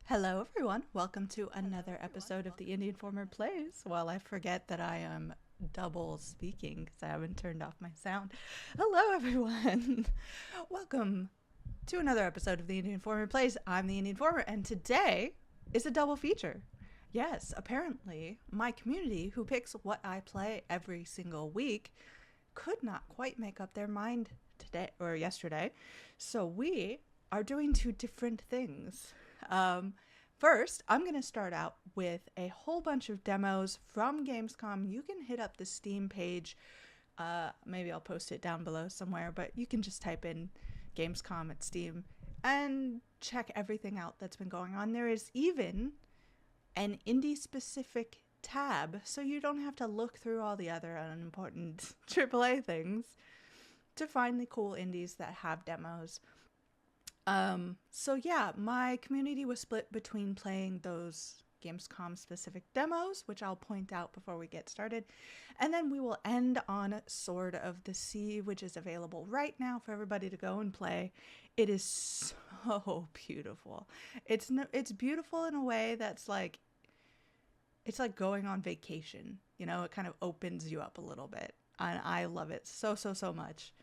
Hello, everyone. Welcome to another episode of the Indian Informer Plays. While I forget that I am double speaking because I haven't turned off my sound. Hello, everyone. Welcome to another episode of the Indian Informer Plays. I'm the Indian Informer, and today is a double feature. Yes, apparently, my community, who picks what I play every single week, could not quite make up their mind today or yesterday. So we are doing two different things. Um, First, I'm going to start out with a whole bunch of demos from Gamescom. You can hit up the Steam page. Maybe I'll post it down below somewhere, but you can just type in Gamescom at Steam and check everything out that's been going on. There is even an indie specific tab, so you don't have to look through all the other unimportant AAA things to find the cool indies that have demos. So yeah, my community was split between playing those Gamescom specific demos, which I'll point out before we get started. And then we will end on Sword of the Sea, which is available right now for everybody to go and play. It is so beautiful. It's beautiful in a way that's like, it's like going on vacation. You know, it kind of opens you up a little bit. And I love it so much.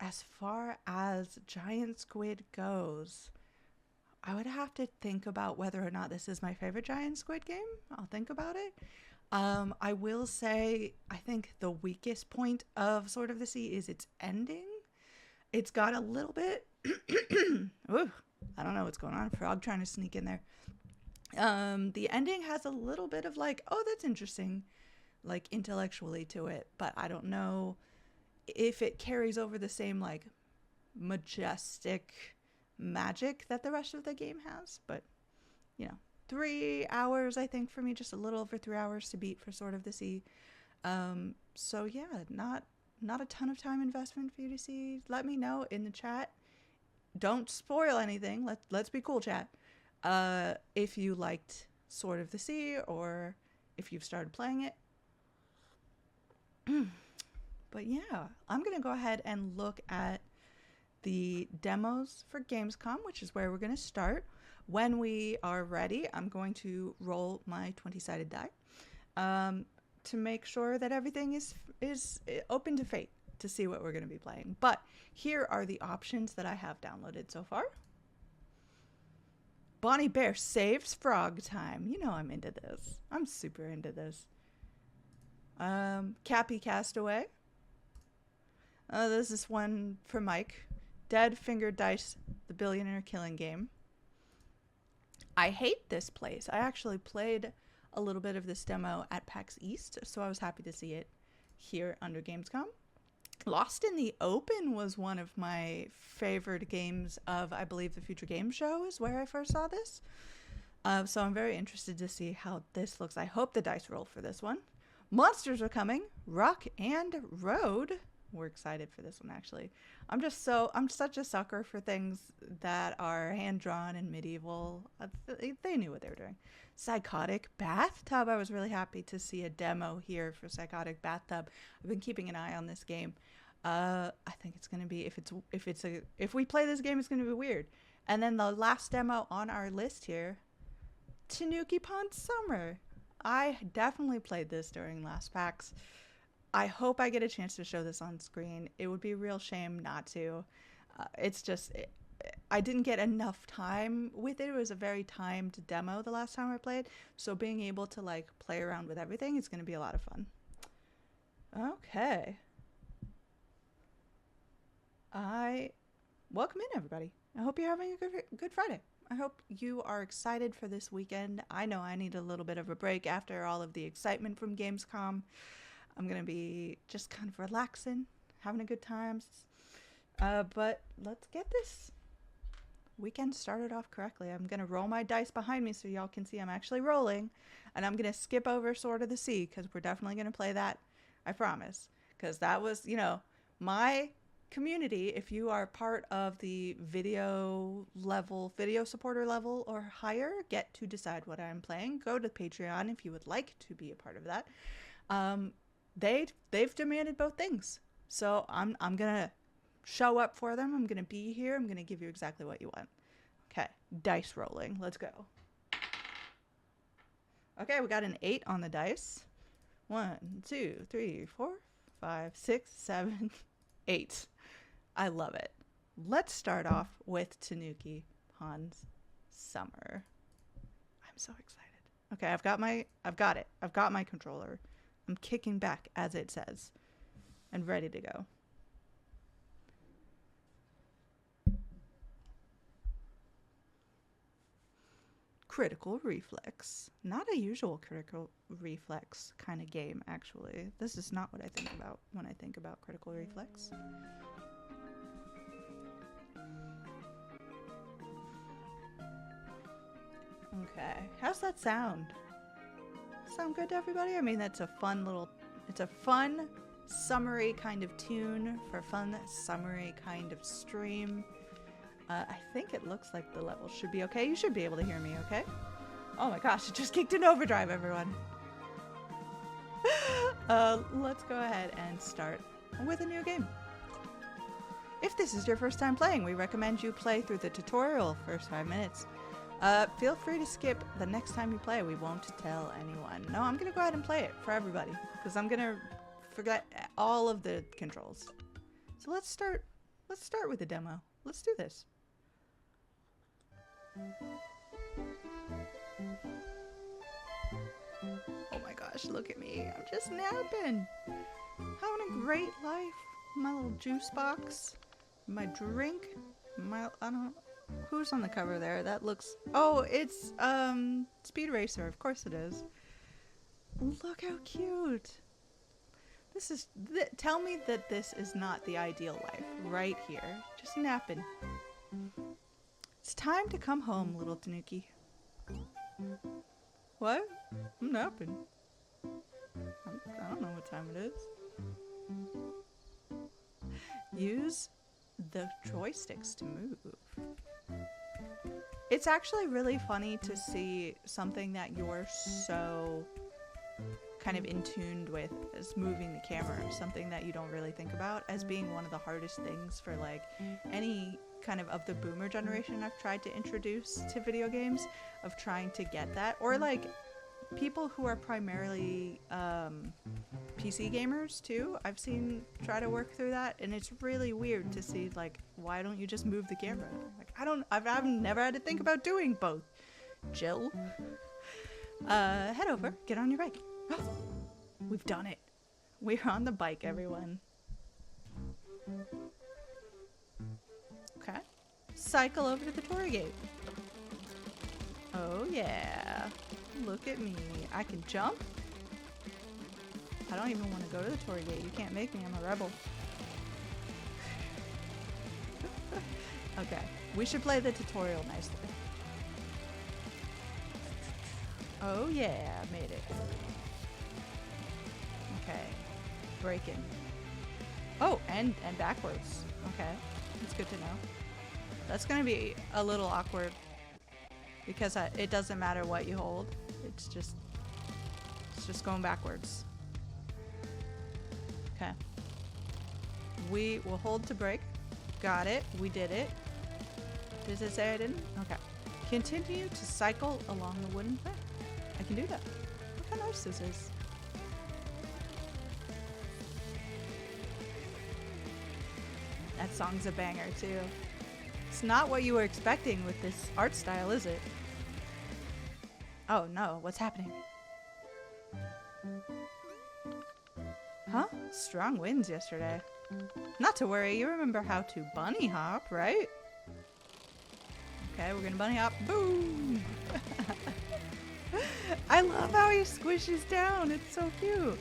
As far as Giant Squid goes, I would have to think about whether or not this is my favorite Giant Squid game. I'll think about it. I will say, I think the weakest point of Sword of the Sea is its ending. It's got a little bit... Ooh, I don't know what's going on. Frog trying to sneak in there. The ending has a little bit of like, oh, that's interesting, like intellectually to it, but I don't know if it carries over the same like majestic magic that the rest of the game has. But 3 hours, I think, for me, just a little over 3 hours to beat for Sword of the Sea. So yeah, not a ton of time investment for you to see. Let me know in the chat. Don't spoil anything. Let's be cool, chat. If you liked Sword of the Sea or if you've started playing it. But yeah, I'm going to go ahead and look at the demos for Gamescom, which is where we're going to start. When we are ready, I'm going to roll my 20-sided die to make sure that everything is open to fate to see what we're going to be playing. But here are the options that I have downloaded so far. Bonnie Bear saves frog time. You know I'm into this. I'm super into this. Cappy Castaway. This is one for Mike. Dead Finger Dice, the Billionaire Killing Game. I hate this place. I actually played a little bit of this demo at PAX East, so I was happy to see it here under Gamescom. Lost in the Open was one of my favorite games of, I believe, the Future Game Show is where I first saw this. So I'm very interested to see how this looks. I hope the dice roll for this one. Monsters Are Coming, Rock and Road. We're excited for this one, actually. I'm such a sucker for things that are hand-drawn and medieval. They knew what they were doing. Psychotic Bathtub. I was really happy to see a demo here for Psychotic Bathtub. I've been keeping an eye on this game. I think it's gonna be, if we play this game, it's gonna be weird. And then the last demo on our list here, Tanuki Pond Summer. I definitely played this during last PAX. I hope I get a chance to show this on screen. It would be a real shame not to. I didn't get enough time with it. It was a very timed demo the last time I played. So being able to like play around with everything is going to be a lot of fun. Okay. Welcome in, everybody. I hope you're having a good Friday. I hope you are excited for this weekend. I know I need a little bit of a break after all of the excitement from Gamescom. I'm going to be just kind of relaxing, having a good time. But let's get this weekend started off correctly. I'm going to roll my dice behind me so y'all can see I'm actually rolling. And I'm going to skip over Sword of the Sea because we're definitely going to play that. I promise. Because that was, my community. If you are part of the video supporter level or higher, get to decide what I'm playing. Go to Patreon if you would like to be a part of that. They've demanded both things. So I'm gonna show up for them. I'm gonna be here. I'm gonna give you exactly what you want. Okay, dice rolling. Let's go. Okay, we got an 8 on the dice. 1, 2, 3, 4, 5, 6, 7, 8. I love it. Let's start off with Tanuki Pon's Summer. I'm so excited. Okay, I've got it. I've got my controller. I'm kicking back as it says and ready to go. Critical Reflex. Not a usual Critical Reflex kind of game, actually. This is not what I think about when I think about Critical Reflex. Okay, how's that sound? Sound good to everybody? I mean, it's a fun, summery kind of tune for a fun, summery kind of stream. I think it looks like the level should be okay. You should be able to hear me, okay? Oh my gosh, it just kicked in overdrive, everyone. Let's go ahead and start with a new game. If this is your first time playing, we recommend you play through the tutorial first 5 minutes. Feel free to skip the next time you play. We won't tell anyone. No, I'm gonna go ahead and play it for everybody because I'm gonna forget all of the controls. So let's start with the demo. Let's do this. Oh my gosh, look at me. I'm just napping. Having a great life. My little juice box. My drink. I don't know. Who's on the cover there? That looks... Oh, it's, Speed Racer. Of course it is. Look how cute. This is... Tell me that this is not the ideal life. Right here. Just napping. It's time to come home, little Tanuki. What? I'm napping. I don't know what time it is. Use the joysticks to move. It's actually really funny to see something that you're so kind of in tune with as moving the camera, something that you don't really think about as being one of the hardest things for like any kind of the boomer generation I've tried to introduce to video games, of trying to get that, or like people who are primarily PC gamers too. I've seen try to work through that, and it's really weird to see like, why don't you just move the camera? Like I've never had to think about doing both. Jill, head over, get on your bike. We've done it. We're on the bike, everyone. Okay. Cycle over to the torii gate. Oh yeah. Look at me. I can jump. I don't even want to go to the torii gate. You can't make me. I'm a rebel. Okay. We should play the tutorial nicely. Oh yeah. Made it. Okay. Braking. Oh, and backwards. Okay. That's good to know. That's gonna be a little awkward because it doesn't matter what you hold. It's just going backwards. Okay. We will hold to brake. Got it. We did it. Does it say I didn't? Okay. Continue to cycle along the wooden path. I can do that. Look how nice this is. That song's a banger too. It's not what you were expecting with this art style, is it? Oh no, what's happening? Huh? Strong winds yesterday. Not to worry, you remember how to bunny hop, right? Okay, we're gonna bunny hop. Boom! I love how he squishes down. It's so cute.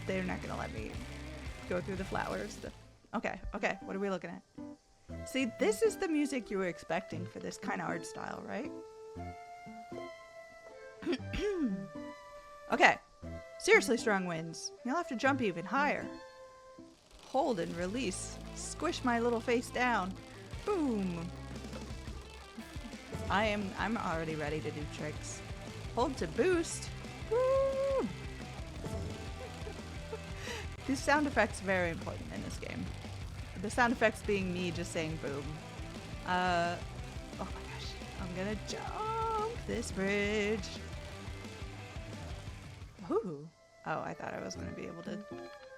They're not gonna let me go through the flowers. Okay, what are we looking at? See, this is the music you were expecting for this kind of art style, right? Okay, seriously strong winds. You'll have to jump even higher. Hold and release. Squish my little face down. Boom. I'm already ready to do tricks. Hold to boost. Woo! These sound effects are very important in this game. The sound effects being me just saying boom. Oh my gosh. I'm gonna jump this bridge. Ooh. Oh, I thought I was gonna be able to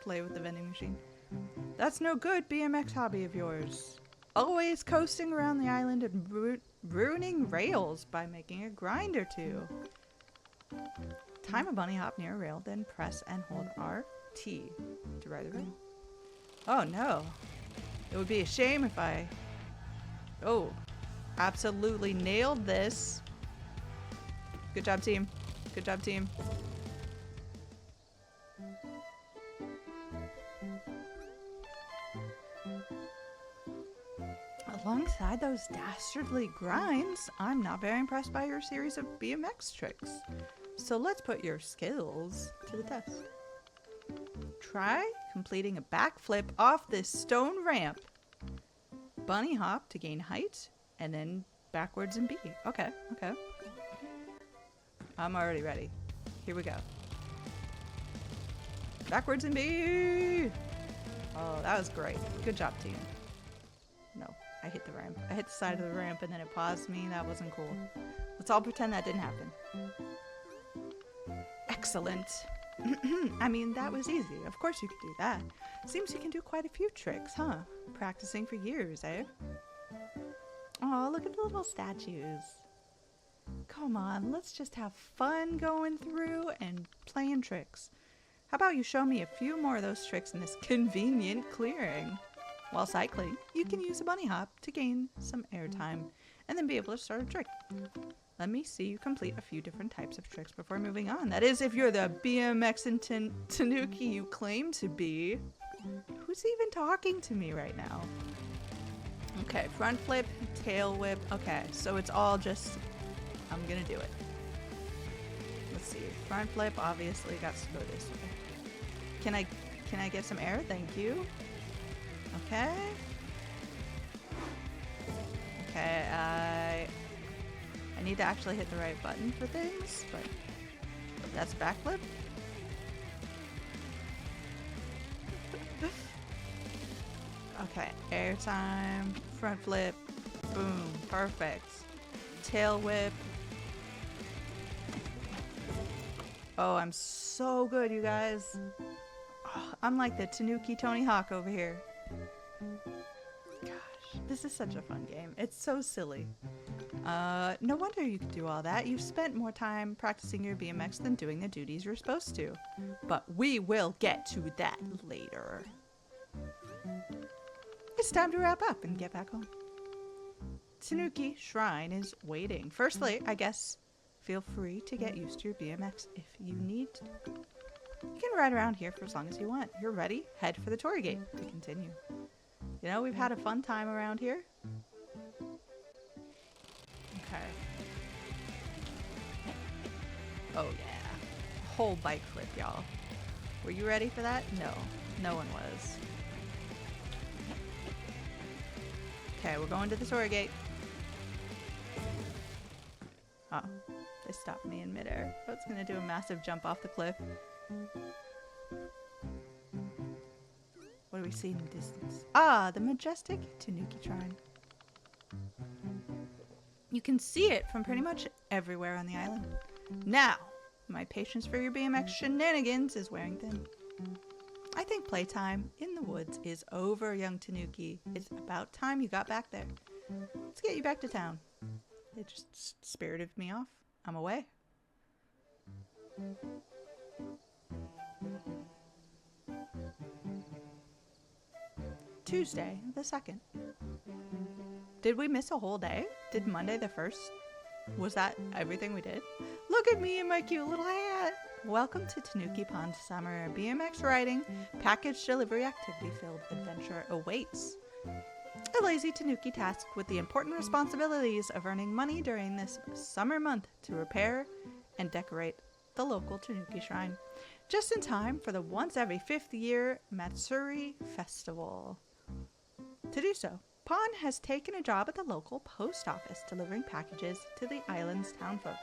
play with the vending machine. That's no good BMX hobby of yours. Always coasting around the island and ruining rails by making a grind or two. Time a bunny hop near a rail, then press and hold RT to ride the rail. Oh no. It would be a shame if I... Oh, absolutely nailed this. Good job, team. Good job, team. Alongside those dastardly grinds, I'm not very impressed by your series of BMX tricks. So let's put your skills to the test. Try completing a backflip off this stone ramp. Bunny hop to gain height, and then backwards in B. Okay, okay. I'm already ready. Here we go. Backwards in B! Oh, that was great. Good job, team. No, I hit the ramp. I hit the side of the ramp and then it paused me. That wasn't cool. Let's all pretend that didn't happen. Excellent. I mean, that was easy. Of course you could do that. Seems you can do quite a few tricks, huh? Practicing for years, eh? Oh, look at the little statues. Come on, let's just have fun going through and playing tricks. How about you show me a few more of those tricks in this convenient clearing? While cycling, you can use a bunny hop to gain some airtime and then be able to start a trick. Let me see you complete a few different types of tricks before moving on. That is, if you're the BMX and Tanuki you claim to be. Who's even talking to me right now? Okay, front flip, tail whip. Okay, so it's all just, I'm gonna do it. Let's see, front flip, obviously got to go this way. Can I get some air? Thank you. Okay. Okay, I need to actually hit the right button for things, but that's backflip. Okay, airtime, front flip, boom, perfect. Tail whip. Oh, I'm so good, you guys. Oh, I'm like the Tanuki Tony Hawk over here. Gosh, this is such a fun game. It's so silly. No wonder you could do all that. You've spent more time practicing your BMX than doing the duties you're supposed to. But we will get to that later. It's time to wrap up and get back home. Tanuki Shrine is waiting. Firstly, I guess, feel free to get used to your BMX if you need to. You can ride around here for as long as you want. You're ready? Head for the torii gate to continue. You know, we've had a fun time around here. Okay. Oh yeah. Whole bike flip, y'all. Were you ready for that? No. No one was. Okay, we're going to the torii gate. Oh, they stopped me in midair. I was gonna do a massive jump off the cliff. What do we see in the distance? Ah, the majestic Tanuki Shrine. You can see it from pretty much everywhere on the island. Now, my patience for your BMX shenanigans is wearing thin. I think playtime in the woods is over, young Tanuki. It's about time you got back there. Let's get you back to town. It just spirited me off. I'm away. Tuesday the 2nd. Did we miss a whole day? Did Monday the 1st? Was that everything we did? Look at me in my cute little hat! Welcome to Tanuki Pond Summer. BMX riding, package delivery activity-filled adventure awaits. A lazy Tanuki tasked with the important responsibilities of earning money during this summer month to repair and decorate the local Tanuki Shrine. Just in time for the once every 5th year Matsuri Festival. To do so, Pon has taken a job at the local post office delivering packages to the island's townfolk.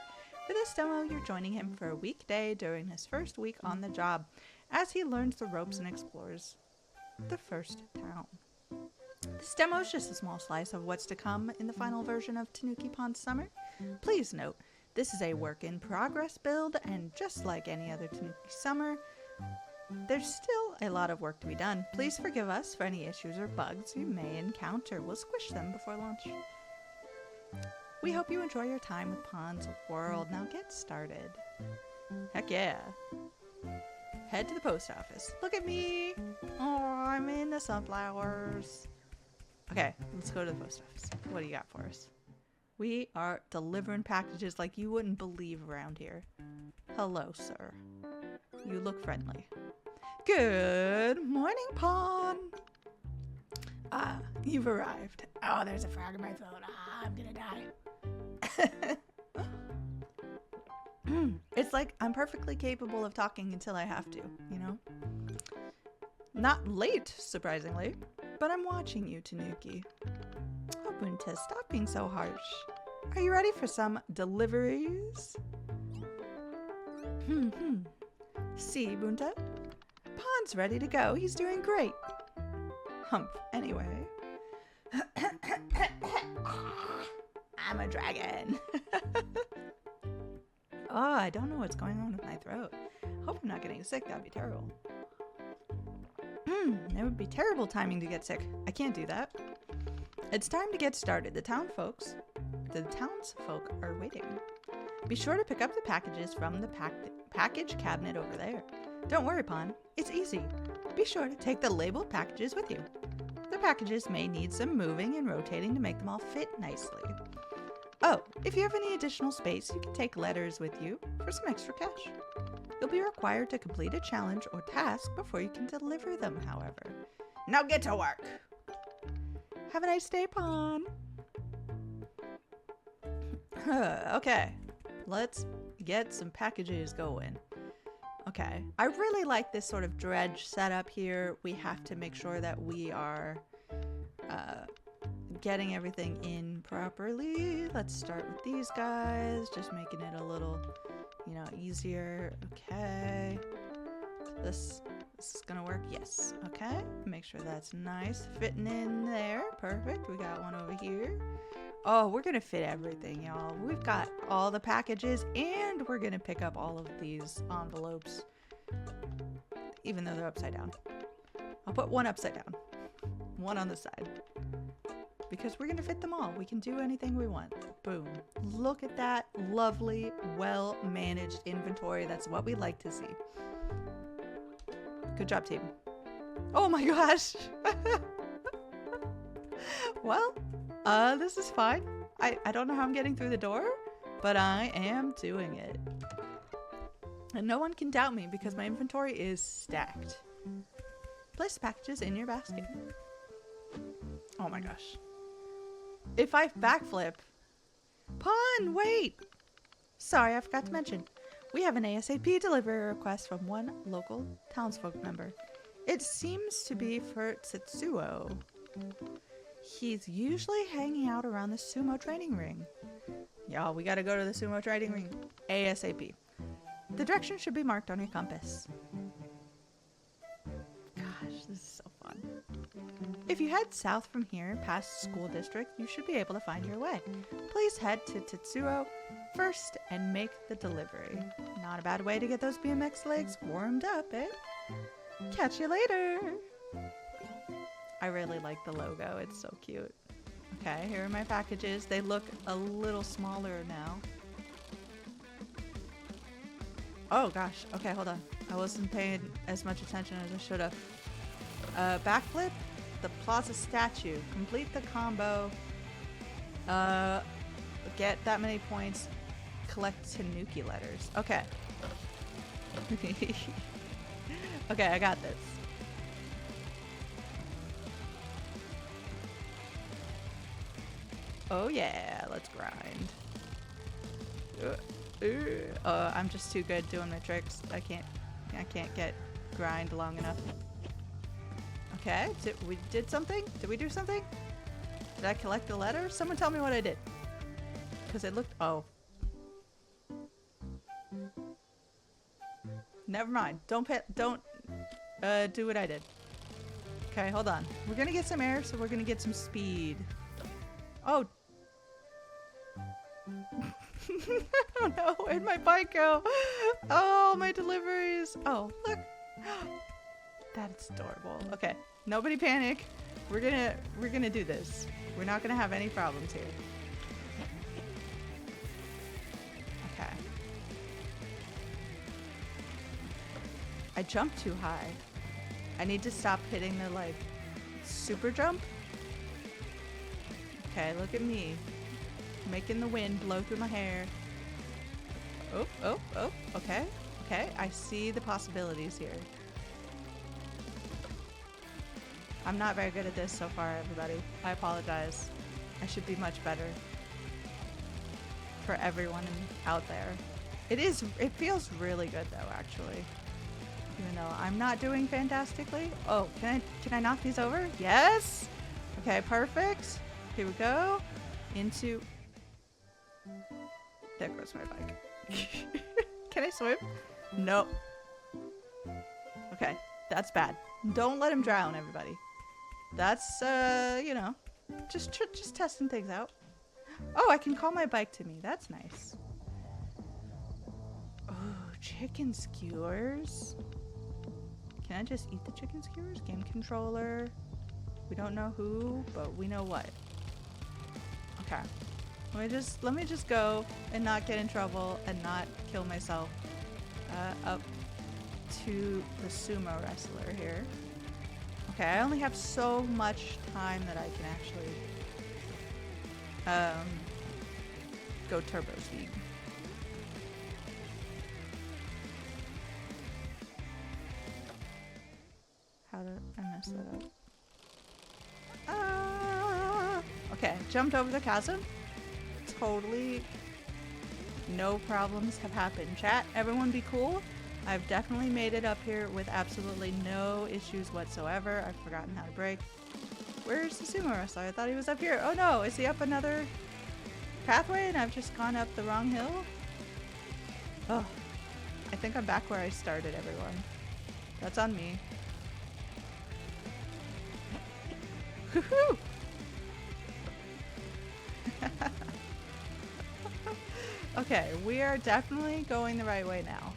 For this demo, you're joining him for a weekday during his first week on the job as he learns the ropes and explores the first town. This demo is just a small slice of what's to come in the final version of Tanuki Pond Summer. Please note, this is a work in progress build, and just like any other Tanuki Summer, there's still a lot of work to be done. Please forgive us for any issues or bugs you may encounter. We'll squish them before launch. We hope you enjoy your time with Pond's World. Now get started. Heck yeah. Head to the post office. Look at me. Oh, I'm in the sunflowers. Okay, let's go to the post office. What do you got for us? We are delivering packages like you wouldn't believe around here. Hello, sir. You look friendly. Good morning, Pond. Ah, you've arrived. Oh, there's a frog in my throat. Ah, I'm gonna die. It's like I'm perfectly capable of talking until I have to, you know? Not late, surprisingly, but I'm watching you, Tanuki. Oh, Bunta, stop being so harsh. Are you ready for some deliveries? See, Bunta? Pond's ready to go. He's doing great. Humph, anyway. I'm a dragon. Oh, I don't know what's going on with my throat. Hope I'm not getting sick. That'd be terrible. It would be terrible timing to get sick. I can't do that. It's time to get started. The townsfolk are waiting. Be sure to pick up the packages from the package cabinet over there. Don't worry, Pond. It's easy. Be sure to take the labeled packages with you. The packages may need some moving and rotating to make them all fit nicely. Oh, if you have any additional space, you can take letters with you for some extra cash. You'll be required to complete a challenge or task before you can deliver them, however. Now get to work! Have a nice day, Pond. Okay, let's get some packages going. Okay, I really like this sort of dredge setup here. We have to make sure that we are getting everything in properly. Let's start with these guys, just making it a little, you know, easier. Okay, this is gonna work. Yes. Okay, make sure that's nice fitting in there. Perfect. We got one over here. Oh, we're gonna fit everything, y'all. We've got all the packages, and we're gonna pick up all of these envelopes, even though they're upside down. I'll put one upside down, one on the side, because we're gonna fit them all. We can do anything we want. Boom. Look at that lovely, well-managed inventory. That's what we like to see. Good job, team. Oh my gosh. Well, this is fine. I don't know how I'm getting through the door, but I am doing it. And no one can doubt me because my inventory is stacked. Place packages in your basket. Oh my gosh. If I backflip... Pond, wait! Sorry, I forgot to mention. We have an ASAP delivery request from one local townsfolk member. It seems to be for Tetsuo. He's usually hanging out around the sumo training ring. Y'all, we gotta go to the sumo training ring ASAP. The direction should be marked on your compass. Gosh, this is so fun. If you head south from here, past school district, you should be able to find your way. Please head to Tetsuo first and make the delivery. Not a bad way to get those BMX legs warmed up, eh? Catch you later! I really like the logo. It's so cute. Okay, here are my packages. They look a little smaller now. Oh gosh. Okay, hold on. I wasn't paying as much attention as I should have. Backflip the plaza statue. Complete the combo. Get that many points. Collect Tanuki letters. Okay. Okay, I got this. Oh yeah, let's grind. I'm just too good doing my tricks. I can't get grind long enough. Okay, we did something? Did we do something? Did I collect the letter? Someone tell me what I did. Because it looked, oh. Never mind. Don't do what I did. Okay, hold on. We're gonna get some air, so we're gonna get some speed. Oh. Oh no, where'd my bike go? Oh, my deliveries. Oh, look. That's adorable. Okay, nobody panic. We're gonna do this. We're not gonna have any problems here. Okay. I jumped too high. I need to stop hitting the, like, super jump. Okay, look at me. Making the wind blow through my hair. Oh, oh, oh, okay. Okay, I see the possibilities here. I'm not very good at this so far, everybody. I apologize. I should be much better. For everyone out there. It feels really good though, actually. Even though I'm not doing fantastically. Oh, can I knock these over? Yes! Okay, perfect. Here we go. Into... There goes my bike. Can I swim? Nope. Okay, that's bad. Don't let him drown, everybody. That's, you know, just testing things out. Oh, I can call my bike to me. That's nice. Oh, chicken skewers. Can I just eat the chicken skewers? Game controller. We don't know who, but we know what. Okay. Let me just go and not get in trouble and not kill myself. Up to the sumo wrestler here. Okay, I only have so much time that I can actually go turbo speed. How did I mess that up? Okay, jumped over the chasm. Totally no problems have happened. Chat, everyone be cool. I've definitely made it up here with absolutely no issues whatsoever. I've forgotten how to brake. Where's the sumo wrestler? I thought he was up here. Oh no, is he up another pathway and I've just gone up the wrong hill? Oh, I think I'm back where I started, everyone. That's on me. Woohoo! Okay, we are definitely going the right way now.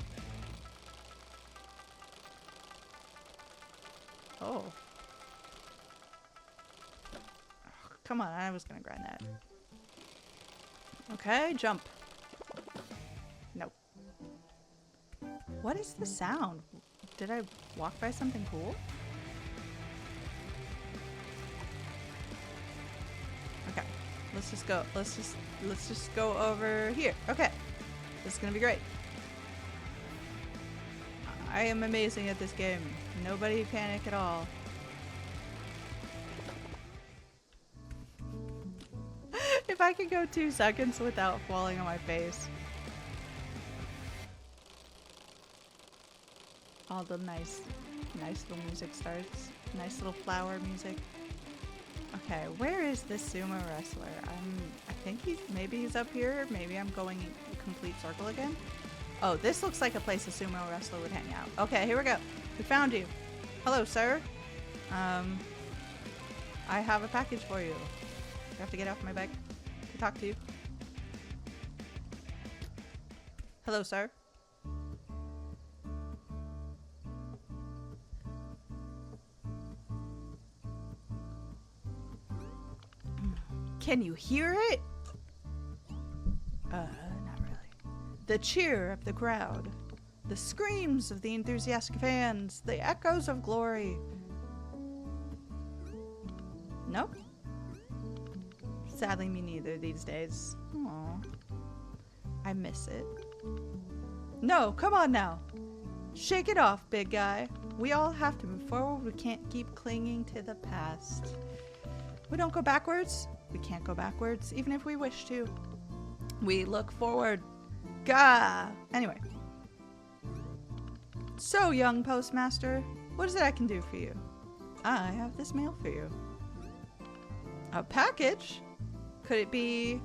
Oh. Come on, I was gonna grind that. Okay, jump. Nope. What is the sound? Did I walk by something cool? Okay, let's just go. Let's just go over here. Okay, this is gonna be great. I am amazing at this game. Nobody panic at all. If I could go 2 seconds without falling on my face. All the nice little music starts. Nice little flower music. Okay, where is this sumo wrestler? I think maybe he's up here. Maybe I'm going a complete circle again. Oh, this looks like a place a sumo wrestler would hang out. Okay, here we go. We found you. Hello, sir. I have a package for you. You have to get off my bike to talk to you. Hello, sir. Can you hear it? Not really. The cheer of the crowd. The screams of the enthusiastic fans. The echoes of glory. Nope. Sadly, me neither these days. Aww. I miss it. No, come on now. Shake it off, big guy. We all have to move forward. We can't keep clinging to the past. We don't go backwards. We can't go backwards, even if we wish to. We look forward. Gah! Anyway. So, young postmaster, what is it I can do for you? I have this mail for you. A package? Could it be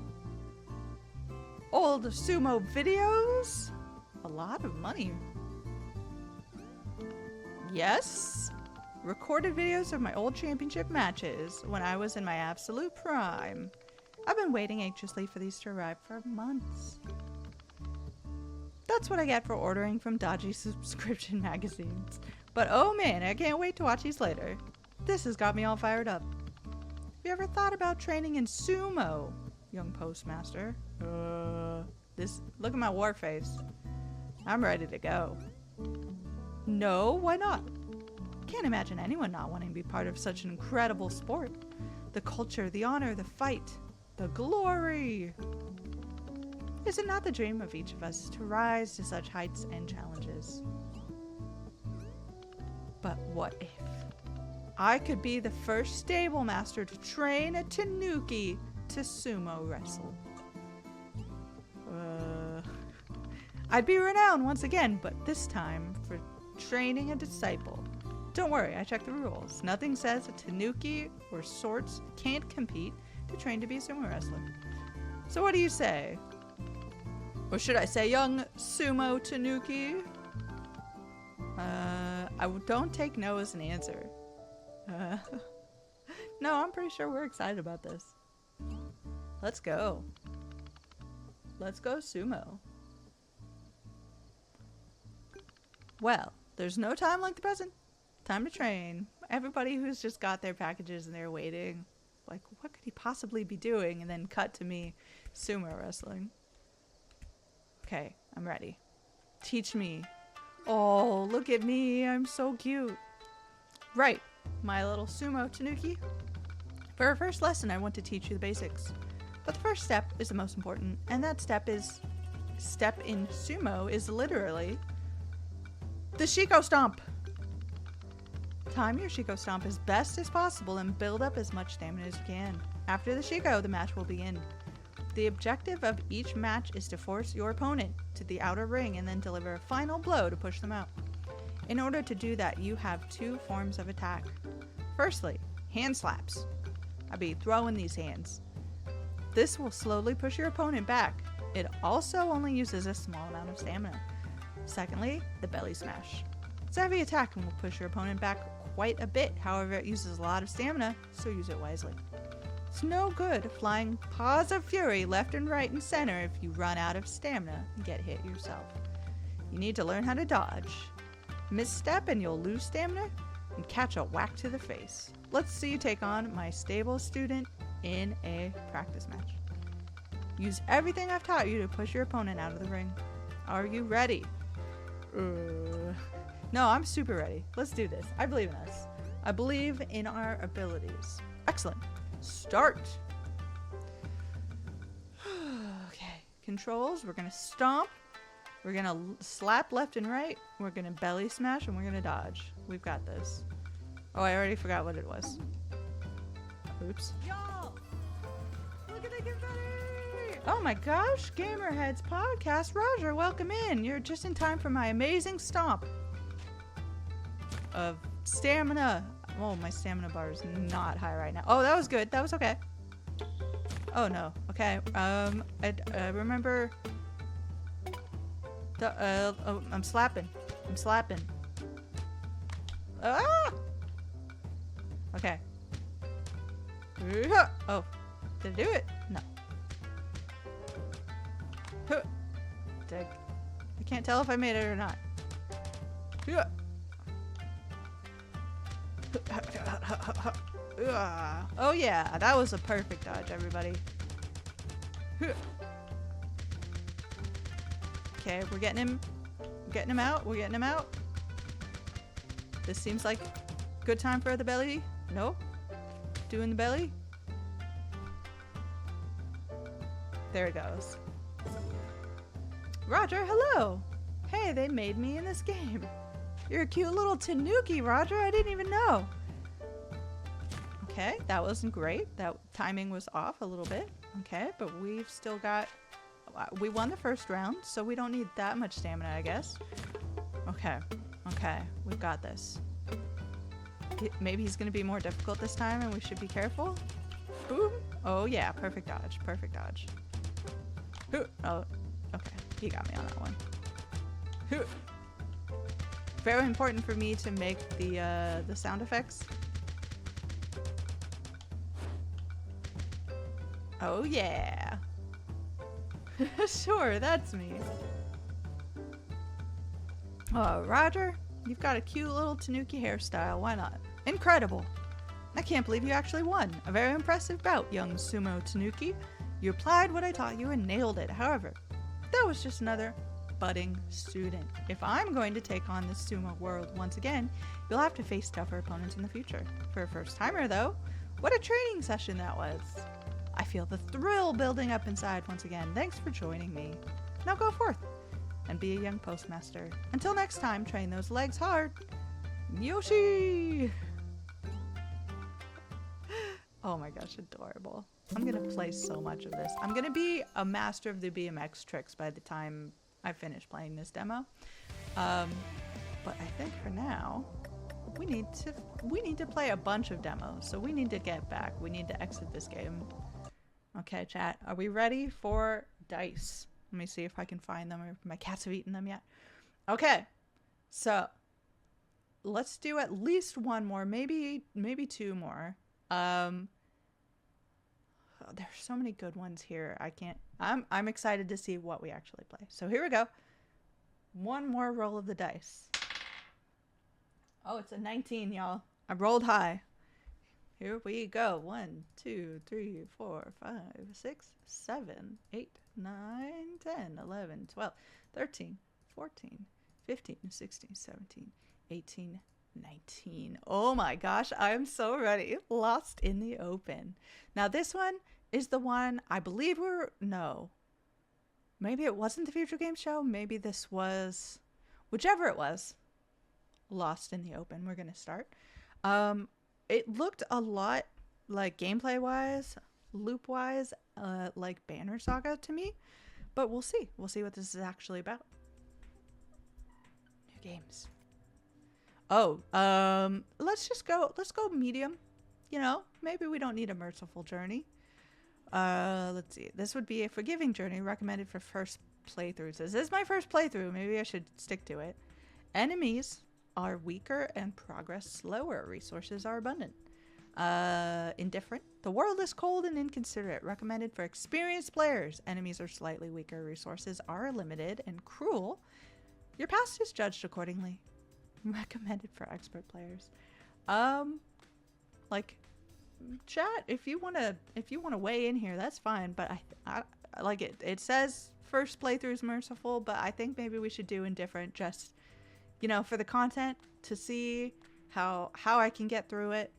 old sumo videos? A lot of money. Yes? recorded videos of my old championship matches when I was in my absolute prime. I've been waiting anxiously for these to arrive for months. That's what I get for ordering from dodgy subscription magazines. But oh man, I can't wait to watch these later. This has got me all fired up. Have you ever thought about training in sumo, young postmaster? Look at my war face. I'm ready to go. No, why not? Can't imagine anyone not wanting to be part of such an incredible sport. The culture, the honor, the fight, the glory. Is it not the dream of each of us to rise to such heights and challenges? But what if I could be the first stable master to train a Tanuki to sumo wrestle? I'd be renowned once again, but this time for training a disciple. Don't worry, I checked the rules. Nothing says a Tanuki or sorts can't compete to train to be a sumo wrestler. So what do you say? Or should I say young sumo Tanuki? I don't take no as an answer. No, I'm pretty sure we're excited about this. Let's go. Let's go sumo. Well, there's no time like the present. Time to train. Everybody who's just got their packages and they're waiting, like, what could he possibly be doing? And then cut to me sumo wrestling. Okay, I'm ready. Teach me. Oh, look at me. I'm so cute. Right, my little sumo Tanuki. For our first lesson, I want to teach you the basics. But the first step is the most important, and that step in sumo is literally the Shiko Stomp. Time your Shiko Stomp as best as possible and build up as much stamina as you can. After the Shiko, the match will begin. The objective of each match is to force your opponent to the outer ring and then deliver a final blow to push them out. In order to do that, you have two forms of attack. Firstly, hand slaps. I'll be throwing these hands. This will slowly push your opponent back. It also only uses a small amount of stamina. Secondly, the belly smash. It's a heavy attack and will push your opponent back quite a bit. However, it uses a lot of stamina, so use it wisely. It's no good flying paws of fury left and right and center if you run out of stamina and get hit yourself. You need to learn how to dodge. Misstep and you'll lose stamina and catch a whack to the face. Let's see you take on my stable student in a practice match. Use everything I've taught you to push your opponent out of the ring. Are you ready? No, I'm super ready. Let's do this. I believe in us. I believe in our abilities. Excellent. Start. Okay. Controls. We're going to stomp. We're going to slap left and right. We're going to belly smash and we're going to dodge. We've got this. Oh, I already forgot what it was. Oops. Y'all! Look at the confetti! Oh my gosh, Gamerheads podcast. Roger, welcome in. You're just in time for my amazing stomp of stamina. Oh, my stamina bar is not high right now. Oh, that was good. That was okay. Oh no. Okay. I remember. Oh, I'm slapping. I'm slapping. Ah! Okay. Oh, did I do it? No. I can't tell if I made it or not. Oh yeah, that was a perfect dodge, everybody. Okay, we're getting him. We're getting him out. We're getting him out. This seems like good time for the belly. No? Doing the belly? There it goes. Roger, hello! Hey, they made me in this game. You're a cute little Tanuki, Roger. I didn't even know. Okay, that wasn't great. That timing was off a little bit. Okay, but we've still got... We won the first round, so we don't need that much stamina, I guess. Okay, okay, we've got this. Maybe he's going to be more difficult this time and we should be careful. Boom. Oh yeah, perfect dodge, perfect dodge. Oh, okay, he got me on that one. very important for me to make the sound effects. Oh yeah. Sure, that's me. Oh, Roger, you've got a cute little Tanuki hairstyle. Why not? Incredible. I can't believe you actually won. A very impressive bout, young sumo Tanuki. You applied what I taught you and nailed it. However, that was just another budding student. If I'm going to take on the sumo world once again, you'll have to face tougher opponents in the future. For a first timer though, what a training session that was. I feel the thrill building up inside once again. Thanks for joining me. Now go forth and be a young postmaster. Until next time, train those legs hard. Yoshi! Oh my gosh, adorable. I'm gonna play so much of this. I'm gonna be a master of the BMX tricks by the time I finish playing this demo. But I think for now, we need to play a bunch of demos. So we need to get back. We need to exit this game. Okay, chat, are we ready for dice? Let me see if I can find them or if my cats have eaten them yet. Okay, so let's do at least one more, maybe two more. Oh, there's so many good ones here. I'm excited to see what we actually play. So here we go. One more roll of the dice. Oh, it's a 19, y'all. I rolled high. Here we go. 1, 2, 3, 4, 5, 6, 7, 8, 9, 10, 11, 12, 13, 14, 15, 16, 17, 18, 19. Oh my gosh, I'm so ready. Lost in the Open. Now this one is the one I believe no. Maybe it wasn't the Future Game Show. Maybe this was, whichever it was, Lost in the Open. We're going to start. It looked a lot like gameplay-wise, loop-wise, like Banner Saga to me. But we'll see. We'll see what this is actually about. New games. Oh, let's go medium. You know, maybe we don't need a merciful journey. Let's see. This would be a forgiving journey recommended for first playthroughs. This is my first playthrough. Maybe I should stick to it. Enemies are weaker and progress slower. Resources are abundant. Indifferent. The world is cold and inconsiderate. Recommended for experienced players. Enemies are slightly weaker. Resources are limited and cruel. Your past is judged accordingly. Recommended for expert players. Like, chat, if you wanna weigh in here, that's fine. But I like it. It says first playthrough is merciful, but I think maybe we should do indifferent, just, you know, for the content, to see how I can get through it.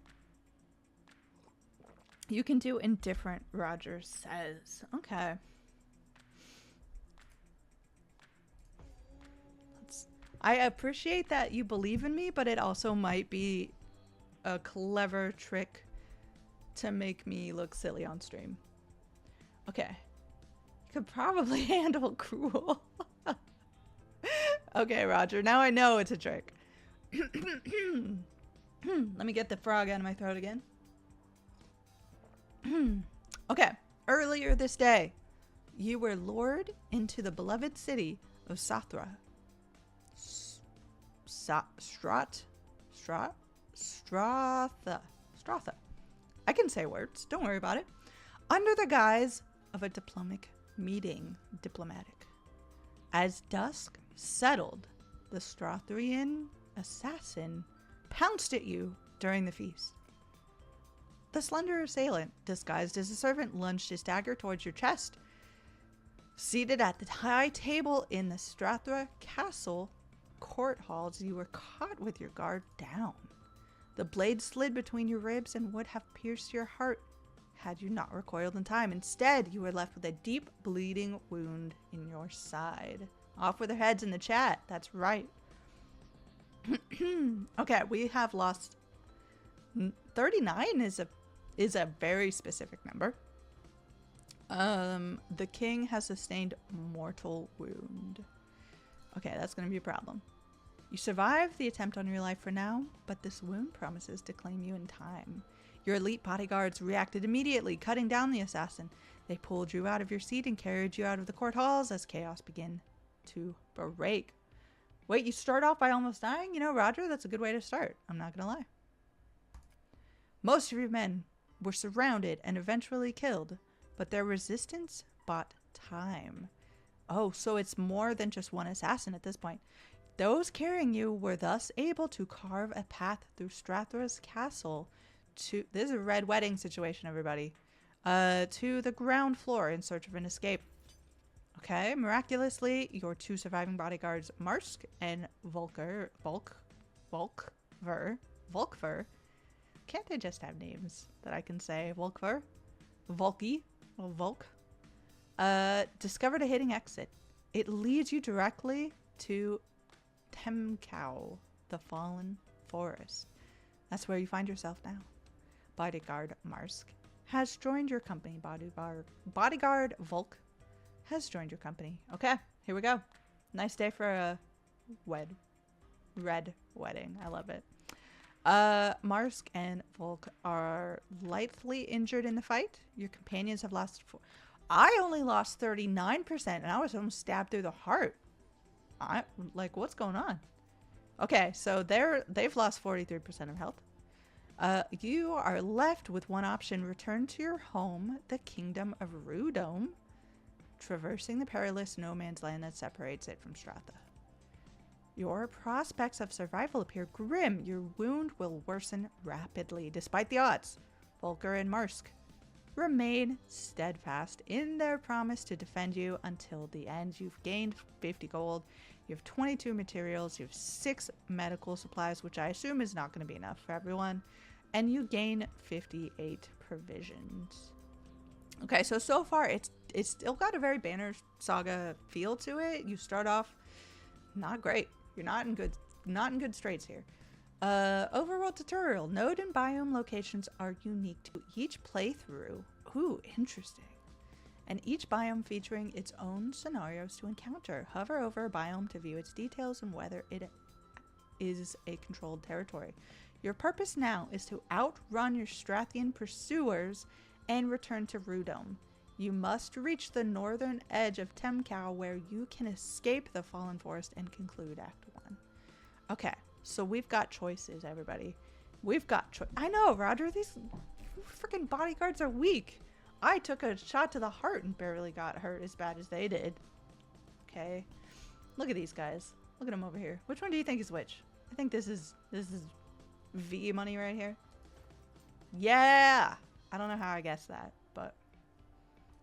You can do indifferent, Roger says. Okay. I appreciate that you believe in me, but it also might be a clever trick to make me look silly on stream. Okay. You could probably handle cruel. Okay, Roger. Now I know it's a trick. Let me get the frog out of my throat again. Okay. Earlier this day, you were lured into the beloved city of Sathra. Stratha. I can say words. Don't worry about it. Under the guise of a diplomatic meeting. As dusk settled, the Strathrian assassin pounced at you during the feast. The slender assailant, disguised as a servant, lunged his dagger towards your chest. Seated at the high table in the Strathra Castle court halls, you were caught with your guard down. The blade slid between your ribs and would have pierced your heart had you not recoiled in time. Instead, you were left with a deep bleeding wound in your side. Off with their heads in the chat. That's right. Okay, we have lost 39 is a very specific number. The king has sustained mortal wound. Okay, that's going to be a problem. You survived the attempt on your life for now, but this wound promises to claim you in time. Your elite bodyguards reacted immediately, cutting down the assassin. They pulled you out of your seat and carried you out of the court halls as chaos began to break. Wait, you start off by almost dying? You know, Roger, that's a good way to start. I'm not gonna lie. Most of your men were surrounded and eventually killed, but their resistance bought time. Oh, so it's more than just one assassin at this point. Those carrying you were thus able to carve a path through Strathra's castle to... This is a red wedding situation, everybody. To the ground floor in search of an escape. Okay, miraculously, your two surviving bodyguards, Marsk and Volker... Volkver... Can't they just have names that I can say? Volkver? Volky? Or Volk? Discovered a hidden exit. It leads you directly to Temkow, the Fallen Forest. That's where you find yourself now. Bodyguard Marsk has joined your company. Bodyguard Volk has joined your company. Okay, here we go. Nice day for a red wedding. I love it. Marsk and Volk are lightly injured in the fight. Your companions have lost... I only lost 39% and I was almost stabbed through the heart. Like, what's going on? Okay, so they've lost 43% of health. You are left with one option. Return to your home, the Kingdom of Rudome, traversing the perilous no man's land that separates it from Stratha. Your prospects of survival appear grim. Your wound will worsen rapidly, despite the odds. Volker and Marsk remain steadfast in their promise to defend you until the end. You've gained 50 gold. You have 22 materials. You have 6 medical supplies, which I assume is not going to be enough for everyone. And you gain 58 provisions. Okay, so far it's still got a very Banner Saga feel to it. You start off not great. You're not in good straits here. Overworld tutorial. Node and biome locations are unique to each playthrough. Ooh, interesting. And each biome featuring its own scenarios to encounter. Hover over a biome to view its details and whether it is a controlled territory. Your purpose now is to outrun your Strathian pursuers and return to Rudome. You must reach the northern edge of Temkow where you can escape the Fallen Forest and conclude Act 1. Okay, so we've got choices, everybody. We've got I know, Roger, these freaking bodyguards are weak. I took a shot to the heart and barely got hurt as bad as they did. Okay, look at these guys. Look at them over here. Which one do you think is which? I think this is V money right here. Yeah! I don't know how I guessed that, but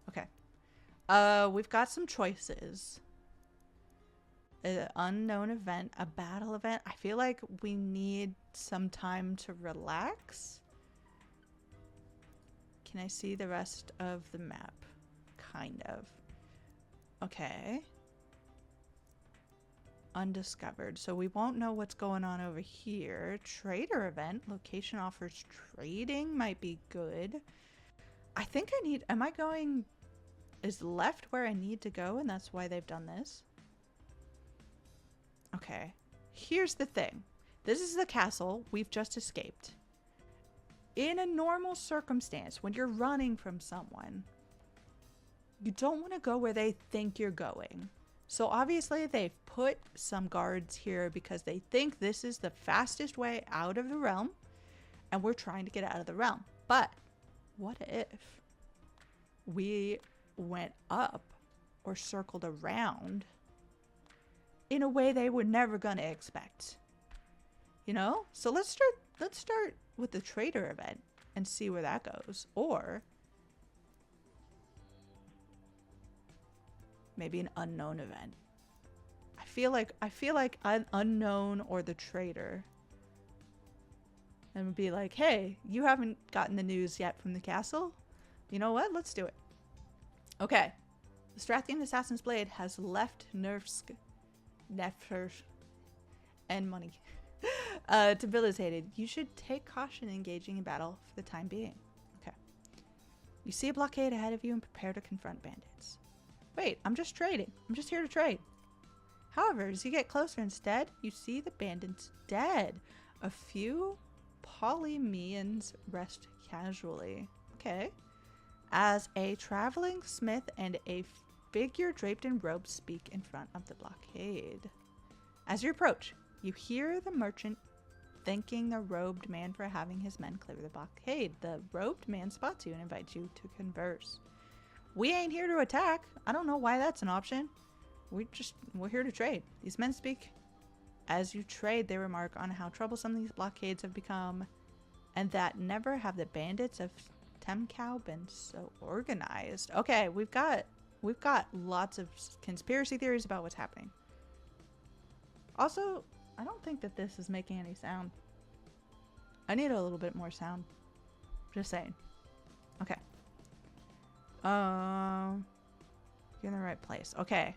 okay. We've got some choices. An unknown event, a battle event. I feel like we need some time to relax. Can I see the rest of the map? Kind of. Okay. Undiscovered. So we won't know what's going on over here. Trader event. Location offers trading. Might be good. I think I need... Am I going... Is left where I need to go and that's why they've done this? Okay. Here's the thing. This is the castle we've just escaped. In a normal circumstance, when you're running from someone, you don't want to go where they think you're going. So obviously they've put some guards here because they think this is the fastest way out of the realm and we're trying to get out of the realm. But what if we went up or circled around in a way they were never going to expect? You know? So let's start with the trader event and see where that goes. Or maybe an unknown event. I feel like an unknown or the trader. And be like, hey, you haven't gotten the news yet from the castle? You know what? Let's do it. Okay. The Strathian Assassin's Blade has left Nefrsk and money debilitated. You should take caution engaging in battle for the time being. Okay. You see a blockade ahead of you and prepare to confront bandits. Wait, I'm just trading. I'm just here to trade. However, as you get closer instead, you see the bandits dead. A few Polymians rest casually. Okay. As a traveling smith and a figure draped in robes speak in front of the blockade. As you approach, you hear the merchant thanking the robed man for having his men clear the blockade. The robed man spots you and invites you to converse. We ain't here to attack. I don't know why that's an option. We're here to trade. These men speak. As you trade, they remark on how troublesome these blockades have become, and that never have the bandits of Temcow been so organized. Okay, we've got lots of conspiracy theories about what's happening. Also, I don't think that this is making any sound. I need a little bit more sound. Just saying. Okay. You're in the right place. Okay.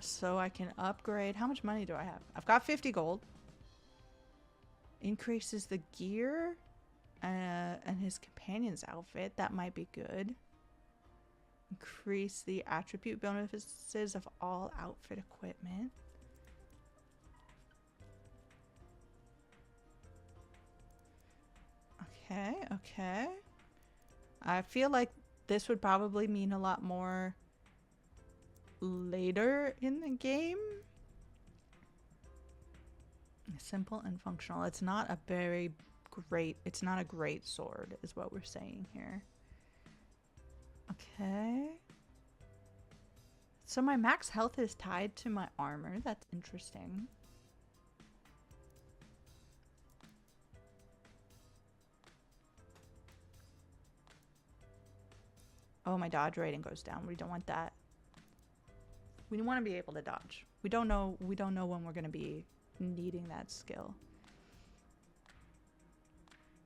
So I can upgrade. How much money do I have? I've got 50 gold. Increases the gear and his companion's outfit. That might be good. Increase the attribute bonuses of all outfit equipment. Okay, okay. I feel like this would probably mean a lot more later in the game. Simple and functional. It's not a very great, it's not a great sword is what we're saying here. Okay. So my max health is tied to my armor. That's interesting. Oh, my dodge rating goes down. We don't want that. We want to be able to dodge. We don't know when we're going to be needing that skill.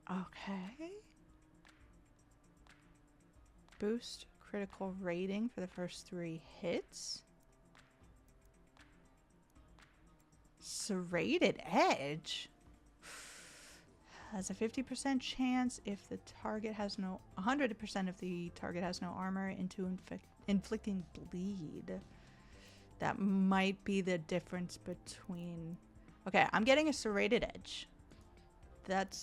Okay. Boost critical rating for the first 3 hits. Serrated edge has a 50% chance if the target has no 100% if the target has no armor into inflicting bleed. That might be the difference between. Okay, I'm getting a serrated edge. That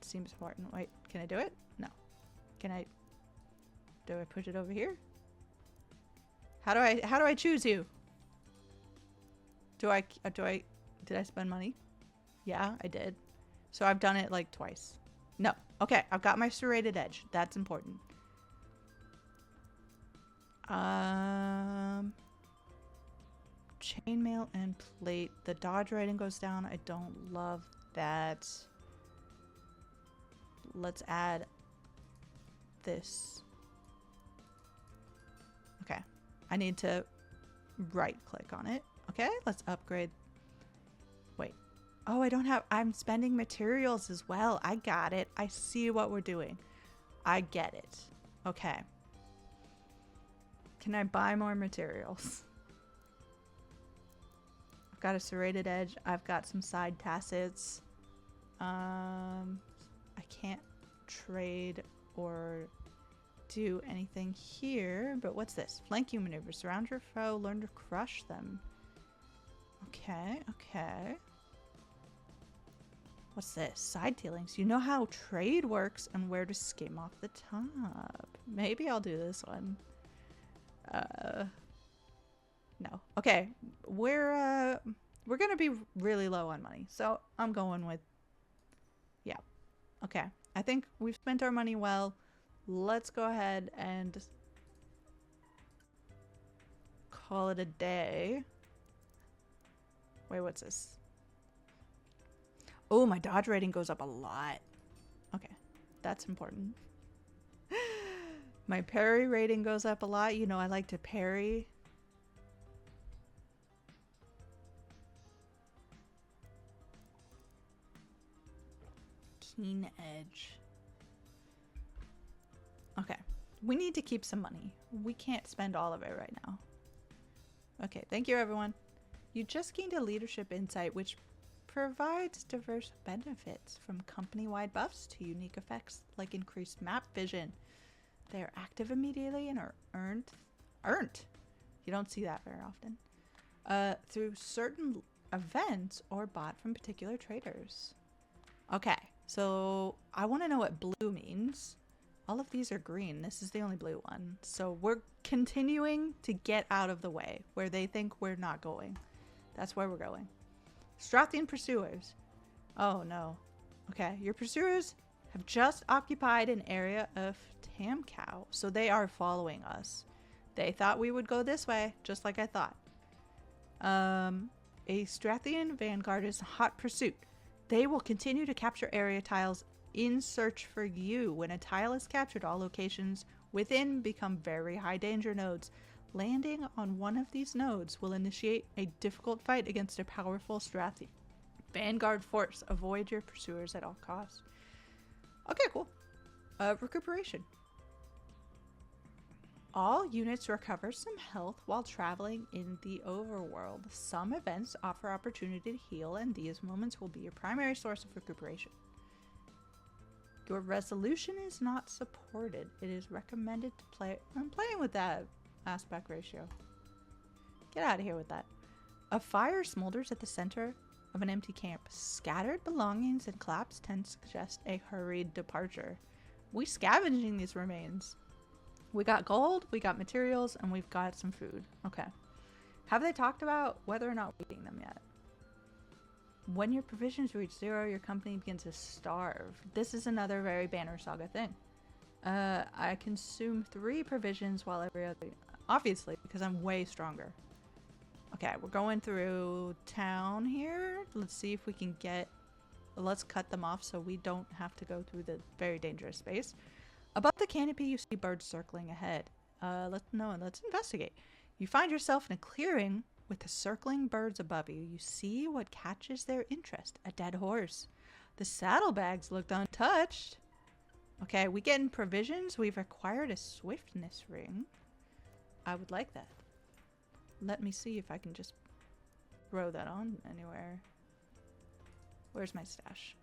seems important. Wait, can I do it? No. Do I put it over here? How do I choose you? Did I spend money? Yeah, I did. So I've done it like twice. No. Okay, I've got my serrated edge. That's important. Chainmail and plate. The dodge rating goes down. I don't love that. Let's add this. Okay. I need to right click on it. Okay, let's upgrade. Wait. Oh, I don't have. I'm spending materials as well. I got it. I see what we're doing. I get it. Okay. Can I buy more materials? I've got a serrated edge. I've got some side tacits. I can't trade or do anything here, but what's this? Flanking maneuver. Surround your foe. Learn to crush them. Okay, okay. What's this? Side dealings. You know how trade works and where to skim off the top. Maybe I'll do this one. No. Okay. We're gonna be really low on money. So I'm going with, yeah. Okay. I think we've spent our money well. Let's go ahead and call it a day. Wait, what's this? Oh, my dodge rating goes up a lot. Okay, that's important. My parry rating goes up a lot. You know, I like to parry. Keen edge. Okay, we need to keep some money. We can't spend all of it right now. Okay, thank you, everyone. You just gained a leadership insight, which provides diverse benefits from company-wide buffs to unique effects like increased map vision. They are active immediately and are earned. You don't see that very often. Through certain events or bought from particular traders. Okay, so I want to know what blue means. All of these are green. This is the only blue one. So we're continuing to get out of the way where they think we're not going. That's where we're going. Strathian pursuers. Oh no. Okay, your pursuers have just occupied an area of Tamcow, so they are following us. They thought we would go this way, just like I thought. A Strathian vanguard is in hot pursuit. They will continue to capture area tiles in search for you. When a tile is captured, all locations within become very high danger nodes. Landing on one of these nodes will initiate a difficult fight against a powerful Strathian vanguard force. Avoid your pursuers at all costs. Okay, cool. Recuperation. All units recover some health while traveling in the overworld. Some events offer opportunity to heal, and these moments will be your primary source of recuperation. Your resolution is not supported. It is recommended to play... I'm playing with that aspect ratio. Get out of here with that. A fire smolders at the center of an empty camp. Scattered belongings and collapsed tents suggest a hurried departure. We scavenging these remains. We got gold, we got materials, and we've got some food. Okay. Have they talked about whether or not we're eating them yet? When your provisions reach 0, your company begins to starve. This is another very Banner Saga thing. I consume 3 provisions while every other... Obviously, because I'm way stronger. Okay, we're going through town here. Let's see if we can get... Let's cut them off so we don't have to go through the very dangerous space. Above the canopy, you see birds circling ahead. Let's investigate. You find yourself in a clearing with the circling birds above you. You see what catches their interest. A dead horse. The saddlebags looked untouched. Okay, we getting provisions. We've acquired a swiftness ring. I would like that. Let me see if I can just throw that on anywhere. Where's my stash?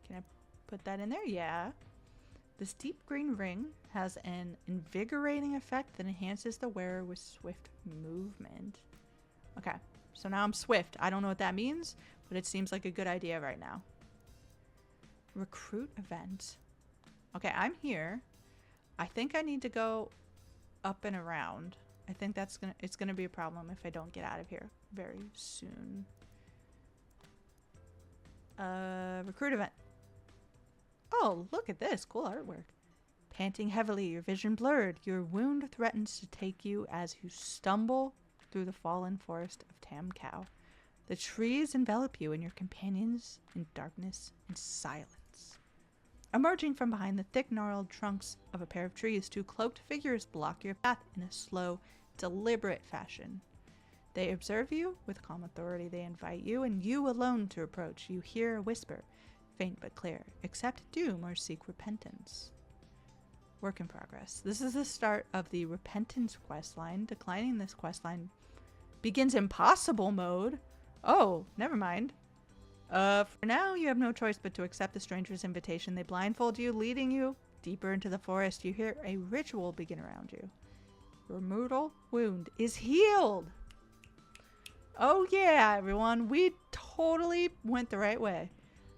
Can I put that in there? Yeah. This deep green ring has an invigorating effect that enhances the wearer with swift movement. Okay, so now I'm swift. I don't know what that means, but it seems like a good idea right now. Recruit event. Okay, I'm here. I think I need to go up and around. I think it's gonna be a problem if I don't get out of here very soon. Recruit event. Oh, look at this. Cool artwork. Panting heavily, your vision blurred. Your wound threatens to take you as you stumble through the fallen forest of Tamcow. The trees envelop you and your companions in darkness and silence. Emerging from behind the thick gnarled trunks of a pair of trees, 2 cloaked figures block your path in a slow, deliberate fashion. They observe you with calm authority. They invite you and you alone to approach. You hear a whisper, faint but clear. Accept doom or seek repentance. Work in progress. This is the start of the repentance questline. Declining this questline begins impossible mode. Oh, never mind. For now, you have no choice but to accept the stranger's invitation. They blindfold you, leading you deeper into the forest. You hear a ritual begin around you. Your mortal wound is healed. Oh yeah, everyone. We totally went the right way.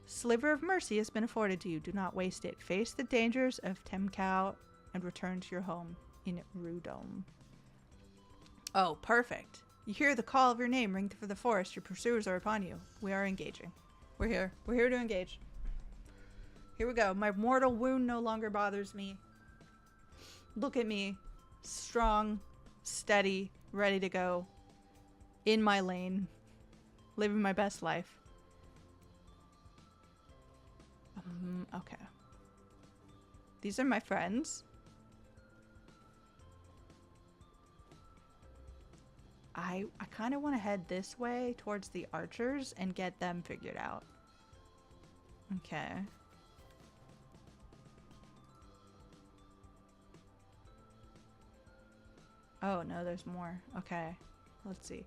Sliver of mercy has been afforded to you. Do not waste it. Face the dangers of Tamcow and return to your home in Rudome. Oh, perfect. You hear the call of your name ring through the forest. Your pursuers are upon you. We are engaging. We're here. We're here to engage. Here we go. My mortal wound no longer bothers me. Look at me. Strong, steady, ready to go. In my lane. Living my best life. Okay. These are my friends. I kind of want to head this way towards the archers and get them figured out. Okay. Oh, no, there's more. Okay. Let's see.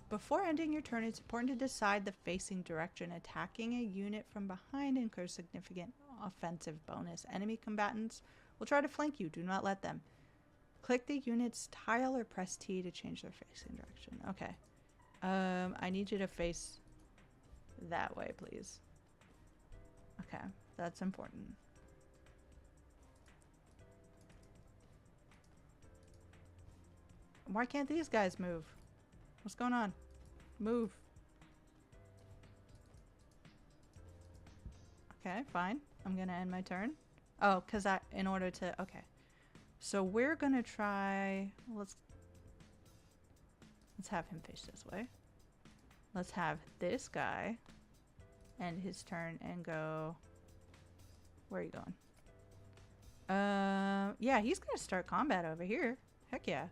Before ending your turn, it's important to decide the facing direction. Attacking a unit from behind incurs significant offensive bonus. Enemy combatants will try to flank you. Do not let them. Click the unit's tile or press T to change their facing direction. Okay. I need you to face that way, please. Okay, that's important. Why can't these guys move? What's going on? Move. Okay, fine. I'm gonna end my turn. Oh, because in order to, okay. So we're gonna try, let's have him face this way. Let's have this guy end his turn and go, where are you going? Yeah, he's gonna start combat over here. Heck yeah.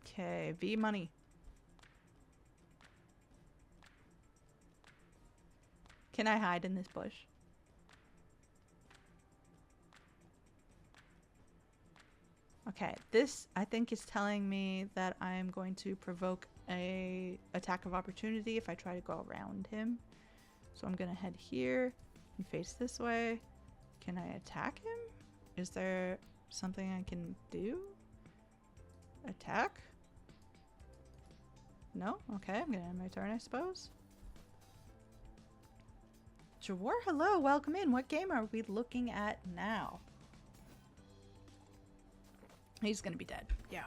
Okay, V money. Can I hide in this bush? Okay, this I think is telling me that I'm going to provoke a attack of opportunity if I try to go around him. So I'm gonna head here and face this way. Can I attack him? Is there something I can do? Attack? No? Okay, I'm gonna end my turn, I suppose. Jawar, hello, welcome in. What game are we looking at now? He's gonna be dead. Yeah.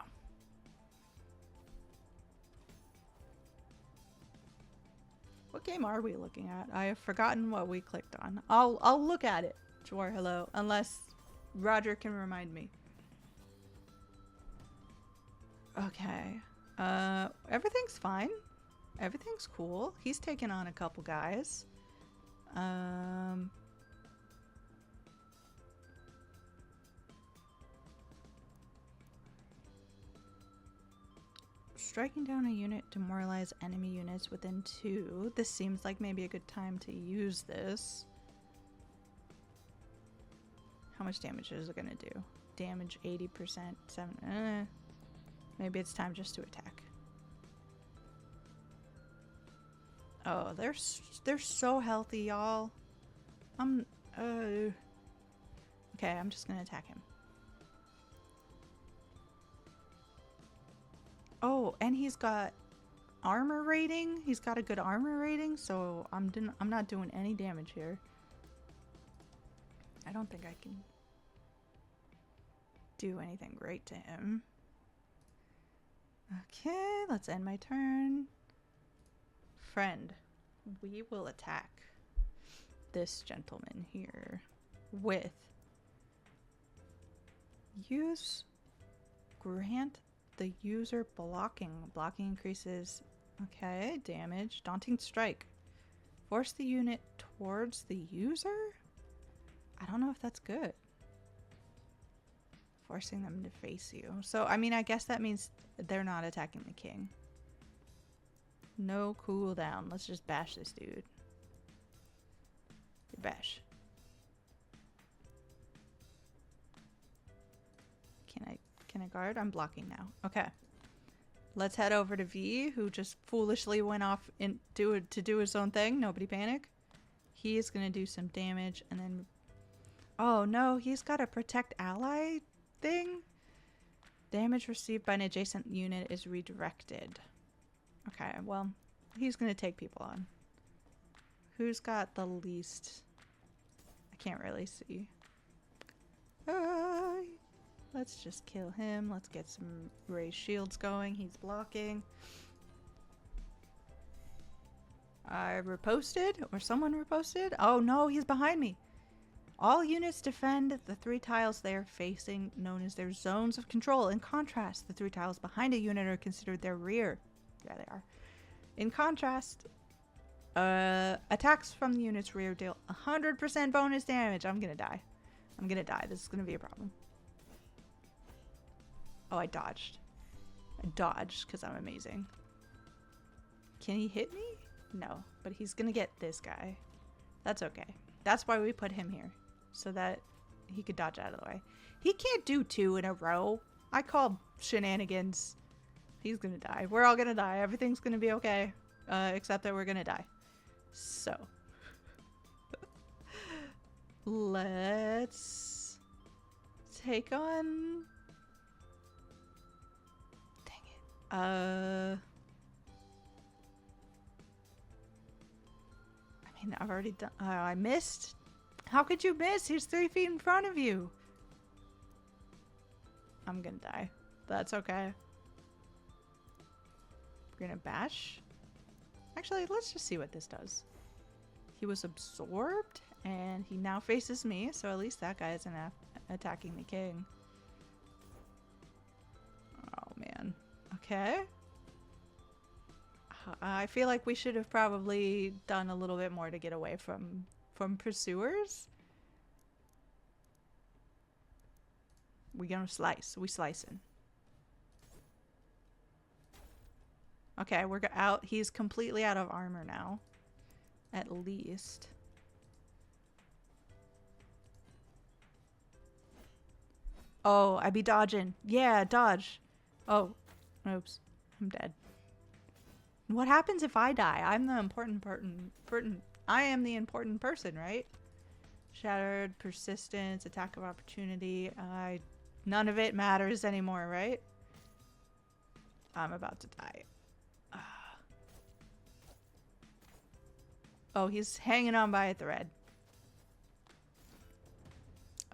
What game are we looking at? I have forgotten what we clicked on. I'll look at it. Jawar, hello. Unless Roger can remind me. Okay. Everything's fine. Everything's cool. He's taken on a couple guys. Striking down a unit demoralize enemy units within 2. This seems like maybe a good time to use this. How much damage is it gonna do? Damage 80%. 7. Maybe it's time just to attack. Oh, they're so healthy, y'all. Okay, I'm just gonna attack him. Oh, and he's got armor rating. He's got a good armor rating, so I'm not doing any damage here. I don't think I can do anything great to him. Okay, let's end my turn. Friend, we will attack this gentleman here with grant the user blocking. Blocking increases, okay, damage. Daunting strike. Force the unit towards the user? I don't know if that's good. Forcing them to face you. So, I mean, I guess that means they're not attacking the king. No cooldown. Let's just bash this dude. Bash. Can I guard? I'm blocking now. Okay. Let's head over to V, who just foolishly went off to do his own thing. Nobody panic. He is going to do some damage and then... Oh no, he's got a protect ally thing. Damage received by an adjacent unit is redirected. Okay, well, he's going to take people on. Who's got the least? I can't really see. Let's just kill him. Let's get some raised shields going. He's blocking. I reposted, or someone reposted. Oh no, he's behind me. All units defend the 3 tiles they are facing, known as their zones of control. In contrast, the 3 tiles behind a unit are considered their rear. Yeah, they are. In contrast, attacks from the unit's rear deal 100% bonus damage. I'm gonna die. I'm gonna die. This is gonna be a problem. Oh, I dodged. I dodged because I'm amazing. Can he hit me? No, but he's gonna get this guy. That's okay. That's why we put him here, so that he could dodge out of the way. He can't do 2 in a row. I call shenanigans. He's gonna die. We're all gonna die. Everything's gonna be okay, except that we're gonna die. So, let's take on... Dang it. I mean, I've already done... I missed. How could you miss? He's 3 feet in front of you. I'm gonna die. That's okay. We're gonna bash. Actually, let's just see what this does. He was absorbed, and he now faces me, so at least that guy isn't attacking the king. Oh, man. Okay. I feel like we should have probably done a little bit more to get away from pursuers. We're gonna slice. We slicing. Okay, we're out. He's completely out of armor now. At least. Oh, I be dodging. Yeah, dodge. Oh, oops. I'm dead. What happens if I die? I'm the important I am the important person, right? Shattered, persistence, attack of opportunity. None of it matters anymore, right? I'm about to die. Oh, he's hanging on by a thread.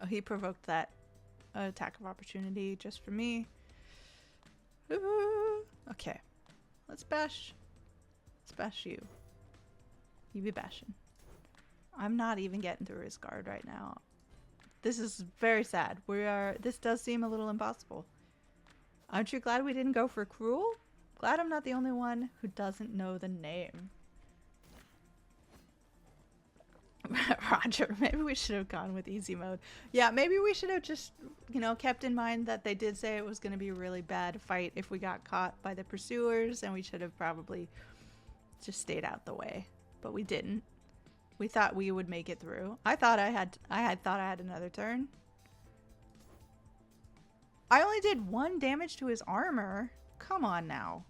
Oh, he provoked that attack of opportunity just for me. Ooh. Okay. Let's bash. Let's bash you. You be bashing. I'm not even getting through his guard right now. This is very sad. This does seem a little impossible. Aren't you glad we didn't go for cruel? Glad I'm not the only one who doesn't know the name. Roger, maybe we should have gone with easy mode. Yeah, maybe we should have just, you know, kept in mind that they did say it was going to be a really bad fight if we got caught by the pursuers, and we should have probably just stayed out the way. But we didn't. We thought we would make it through. I thought I had another turn. I only did 1 damage to his armor. Come on now.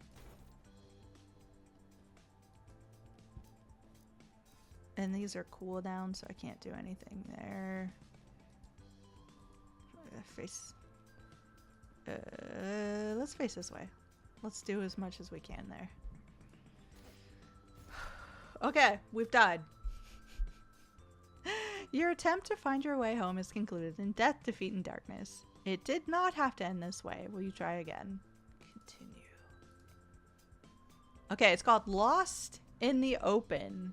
And these are cooldowns, so I can't do anything there. Let's face this way. Let's do as much as we can there. Okay, we've died. Your attempt to find your way home is concluded in death, defeat, and darkness. It did not have to end this way. Will you try again? Continue. Okay, it's called Lost in the Open.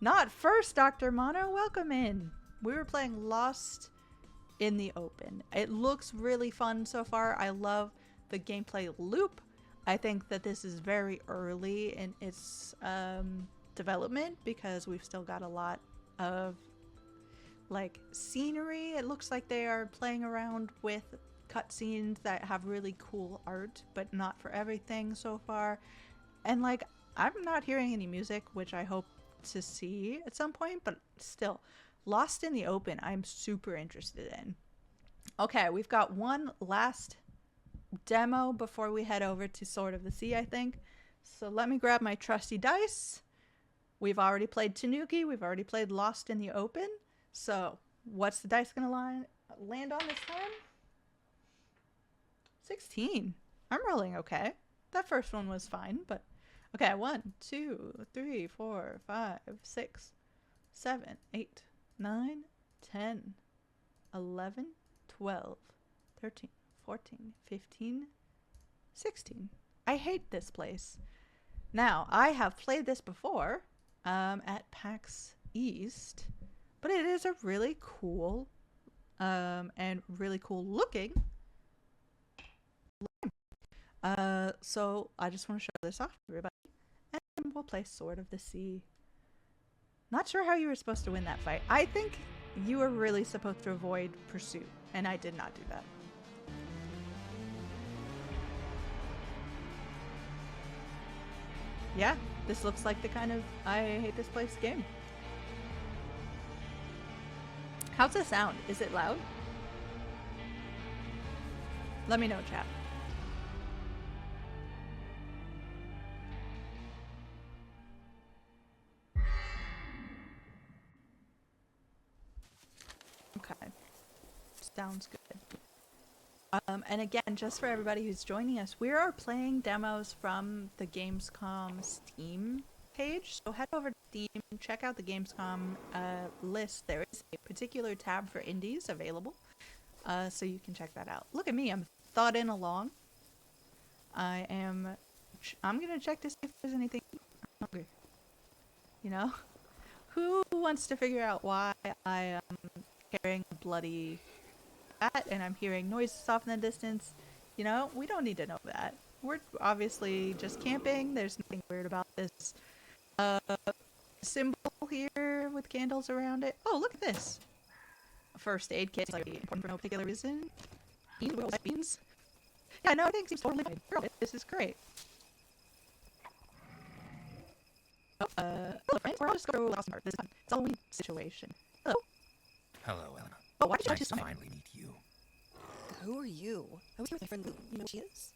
Not first, Dr. Mono. Welcome in. We were playing Lost in the Open. It looks really fun so far. I love the gameplay loop. I think that this is very early in its development because we've still got a lot of like scenery. It looks like they are playing around with cutscenes that have really cool art, but not for everything so far. And like, I'm not hearing any music, which I hope to see at some point, but still, Lost in the Open I'm super interested in. Okay, we've got one last demo before we head over to Sword of the Sea, I think. So let me grab my trusty dice. We've already played Tanuki, we've already played Lost in the Open. So what's the dice gonna land on this time? 16. I'm rolling okay. That first one was fine, but okay. 1, 2, 3, 4, 5, 6, 7, 8, 9, 10, 11, 12, 13, 14, 15, 16. I hate this place. Now, I have played this before at PAX East, but it is a really cool and really cool looking. So I just want to show this off to everybody, and we'll play Sword of the Sea. Not sure how you were supposed to win that fight. I think you were really supposed to avoid pursuit, and I did not do that. Yeah, this looks like the kind of I hate this place game. How's the sound? Is it loud? Let me know, chat. Okay. Sounds good. And again, just for everybody who's joining us, we are playing demos from the Gamescom Steam page. So head over to Steam, check out the Gamescom list. There is a particular tab for indies available, so you can check that out. Look at me, I'm thought in along. I'm gonna check to see if there's anything hungry. You know? Who wants to figure out why I am carrying a bloody bat and I'm hearing noises off in the distance? You know, we don't need to know that. We're obviously just camping. There's nothing weird about this symbol here with candles around it. Oh, look at this. A first aid kit is like important for no particular reason. Beans. Yeah, no, everything seems totally fine. This is great. Oh, hello friends. We're all just go lost in art. This is fun. It's a Halloween situation. Hello. Hello, Elena. Oh, why did you nice just to finally meet you. Who are you? I was here with my friend Lou. You know who she is?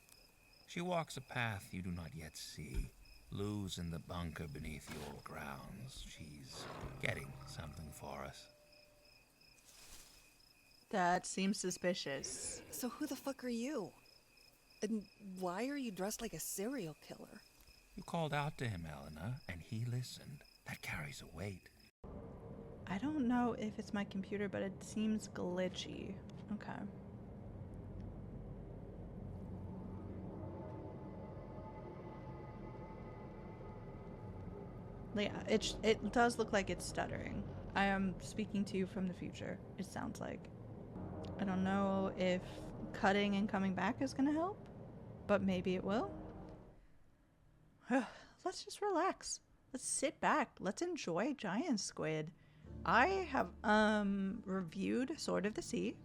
She walks a path you do not yet see. Lou's in the bunker beneath the old grounds. She's getting something for us. That seems suspicious. So who the fuck are you? And why are you dressed like a serial killer? You called out to him, Elena, and he listened. That carries a weight. I don't know if it's my computer, but it seems glitchy. Okay. Yeah, it does look like it's stuttering. I am speaking to you from the future, it sounds like. I don't know if cutting and coming back is gonna help, but maybe it will. Let's just relax. Let's sit back. Let's enjoy Giant Squid. I have reviewed Sword of the Sea.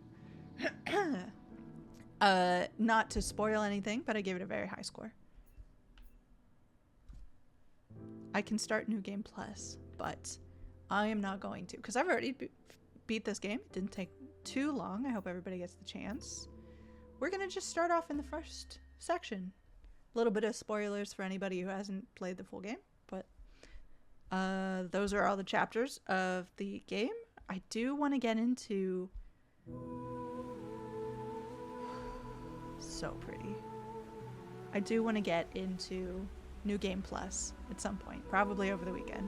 Not to spoil anything, but I gave it a very high score. I can start New Game Plus, but I am not going to, because I've already beat this game. It didn't take too long. I hope everybody gets the chance. We're going to just start off in the first section. A little bit of spoilers for anybody who hasn't played the full game, but those are all the chapters of the game. I do want to get into... So pretty. I do want to get into New Game Plus at some point, probably over the weekend.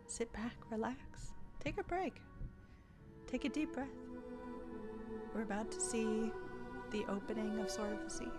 Sit back, relax, take a break, take a deep breath. We're about to see the opening of Sword of the Sea.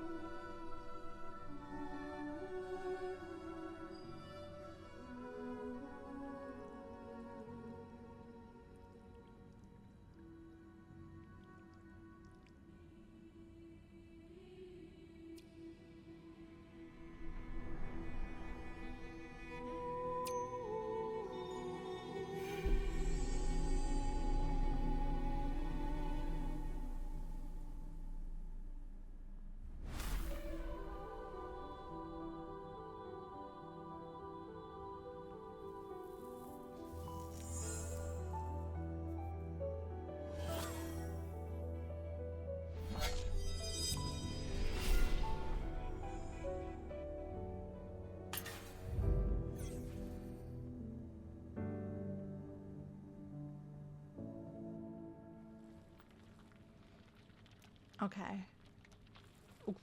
Okay.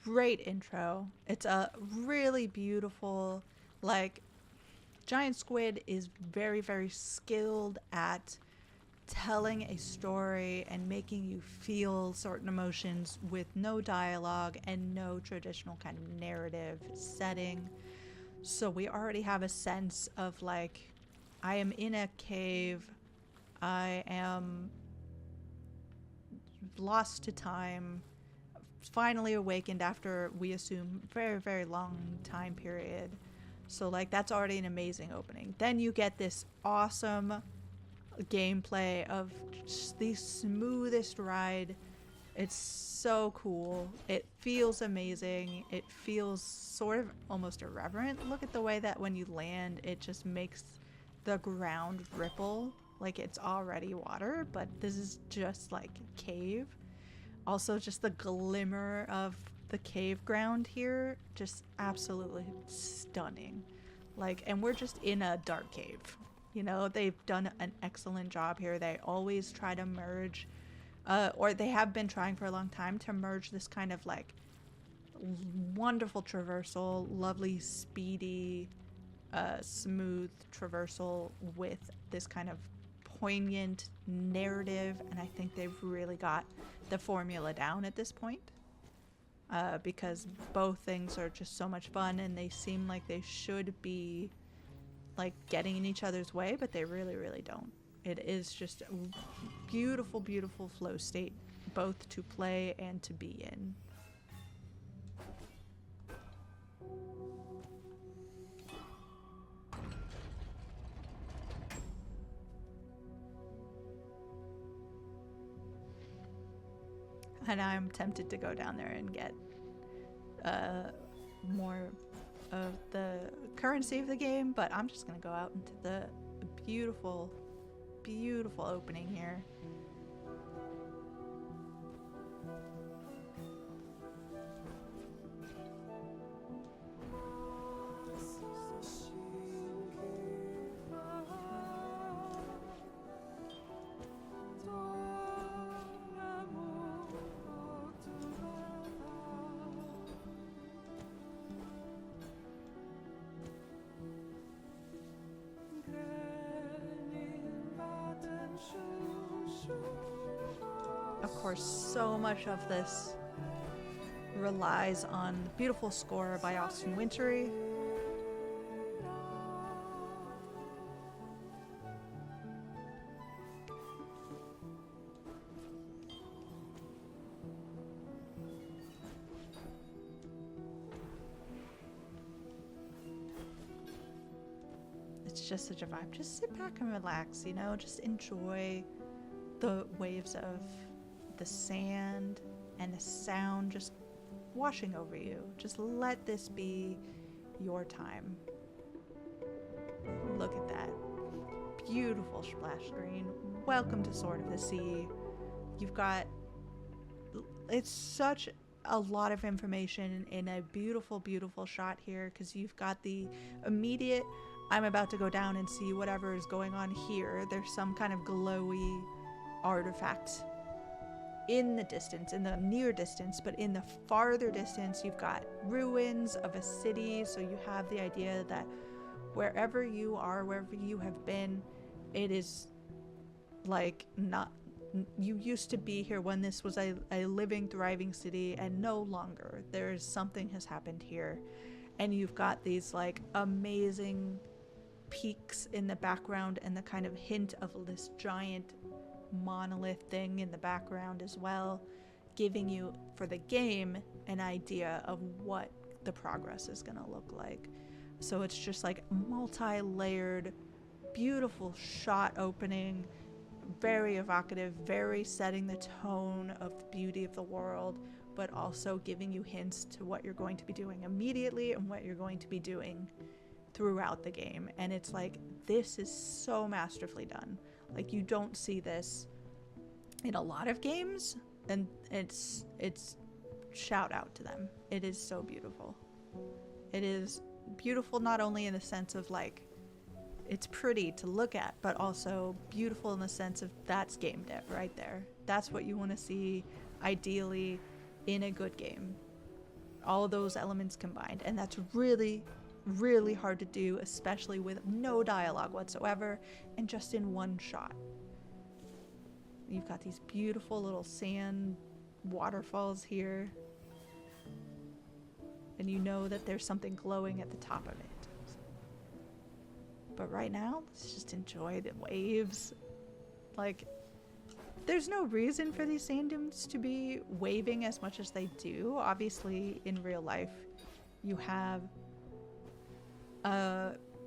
Great intro. It's a really beautiful, like, Giant Squid is very, very skilled at telling a story and making you feel certain emotions with no dialogue and no traditional kind of narrative setting. So we already have a sense of, like, I am in a cave. I am lost to time, finally awakened after, we assume, very, very long time period. So, like, that's already an amazing opening. Then you get this awesome gameplay of just the smoothest ride. It's so cool. It feels amazing. It feels sort of almost irreverent. Look at the way that when you land, it just makes the ground ripple like it's already water, but this is just like cave. Also, just the glimmer of the cave ground here, just absolutely stunning. Like, and we're just in a dark cave. You know, they've done an excellent job here. They always try to merge, or they have been trying for a long time to merge this kind of like wonderful traversal, lovely, speedy, smooth traversal with this kind of poignant narrative, and I think they've really got the formula down at this point. Because both things are just so much fun, and they seem like they should be like getting in each other's way, but they really, really don't. It is just a beautiful, beautiful flow state, both to play and to be in. And I'm tempted to go down there and get more of the currency of the game, but I'm just gonna go out into the beautiful, beautiful opening here. Of course, so much of this relies on the beautiful score by Austin Wintory. It's just such a vibe. Just sit back and relax, you know, just enjoy the waves of the sand and the sound just washing over you. Just let this be your time. Look at that beautiful splash screen. Welcome to Sword of the Sea. You've got, it's such a lot of information in a beautiful, beautiful shot here, because you've got the immediate, I'm about to go down and see whatever is going on here. There's some kind of glowy artifact in the distance, in the near distance, but in the farther distance you've got ruins of a city, so you have the idea that wherever you are, wherever you have been, it is like not, you used to be here when this was a living, thriving city, and no longer. There's something has happened here, and you've got these like amazing peaks in the background and the kind of hint of this giant monolith thing in the background as well, giving you, for the game, an idea of what the progress is going to look like. So it's just like multi-layered, beautiful shot opening, very evocative, very setting the tone of the beauty of the world, but also giving you hints to what you're going to be doing immediately and what you're going to be doing throughout the game. And it's like, this is so masterfully done. Like, you don't see this in a lot of games, and it's shout out to them. It is so beautiful. It is beautiful not only in the sense of like it's pretty to look at, but also beautiful in the sense of that's game dev right there. That's what you want to see ideally in a good game. All of those elements combined, and that's really, really hard to do, especially with no dialogue whatsoever and just in one shot. You've got these beautiful little sand waterfalls here, and you know that there's something glowing at the top of it. But right now, let's just enjoy the waves. Like, there's no reason for these sand dunes to be waving as much as they do. Obviously, in real life, you have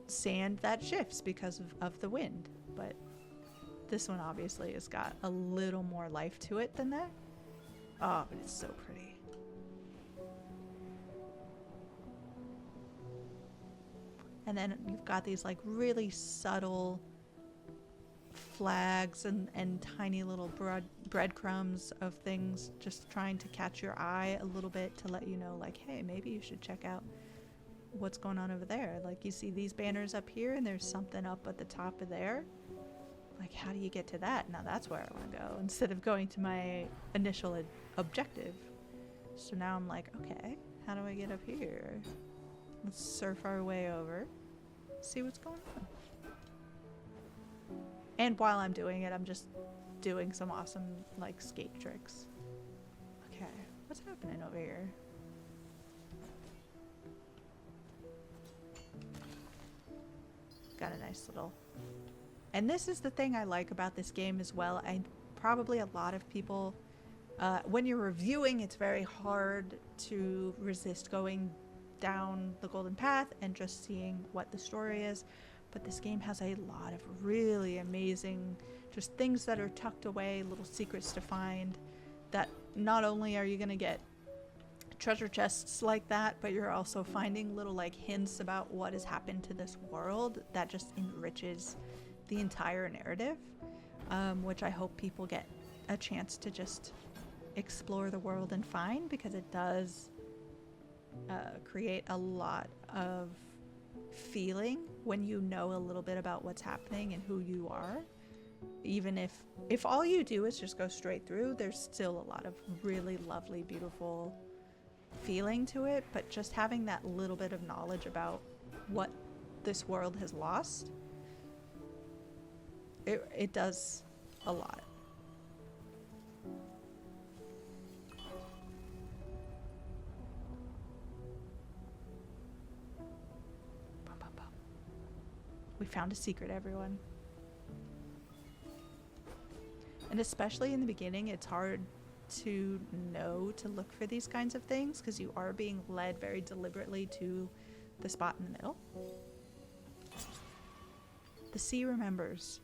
sand that shifts because of the wind, but this one obviously has got a little more life to it than that. Oh, but it's so pretty. And then you've got these like really subtle flags and tiny little breadcrumbs of things just trying to catch your eye a little bit to let you know, like, hey, maybe you should check out what's going on over there. Like, you see these banners up here and there's something up at the top of there. Like, how do you get to that? Now that's where I want to go, instead of going to my initial objective. So now I'm like, okay, how do I get up here? Let's surf our way over, see what's going on. And while I'm doing it, I'm just doing some awesome, like, skate tricks. Okay, what's happening over here? Got a nice little... And this is the thing I like about this game as well. And probably a lot of people, when you're reviewing, it's very hard to resist going down the golden path and just seeing what the story is. But this game has a lot of really amazing just things that are tucked away, little secrets to find, that not only are you going to get treasure chests like that, but you're also finding little like hints about what has happened to this world that just enriches the entire narrative, which I hope people get a chance to just explore the world and find, because it does create a lot of feeling when you know a little bit about what's happening and who you are. Even if all you do is just go straight through, there's still a lot of really lovely, beautiful feeling to it, but just having that little bit of knowledge about what this world has lost, it does a lot. We found a secret, everyone. And especially in the beginning, it's hard to know to look for these kinds of things, because you are being led very deliberately to the spot in the middle. The sea remembers.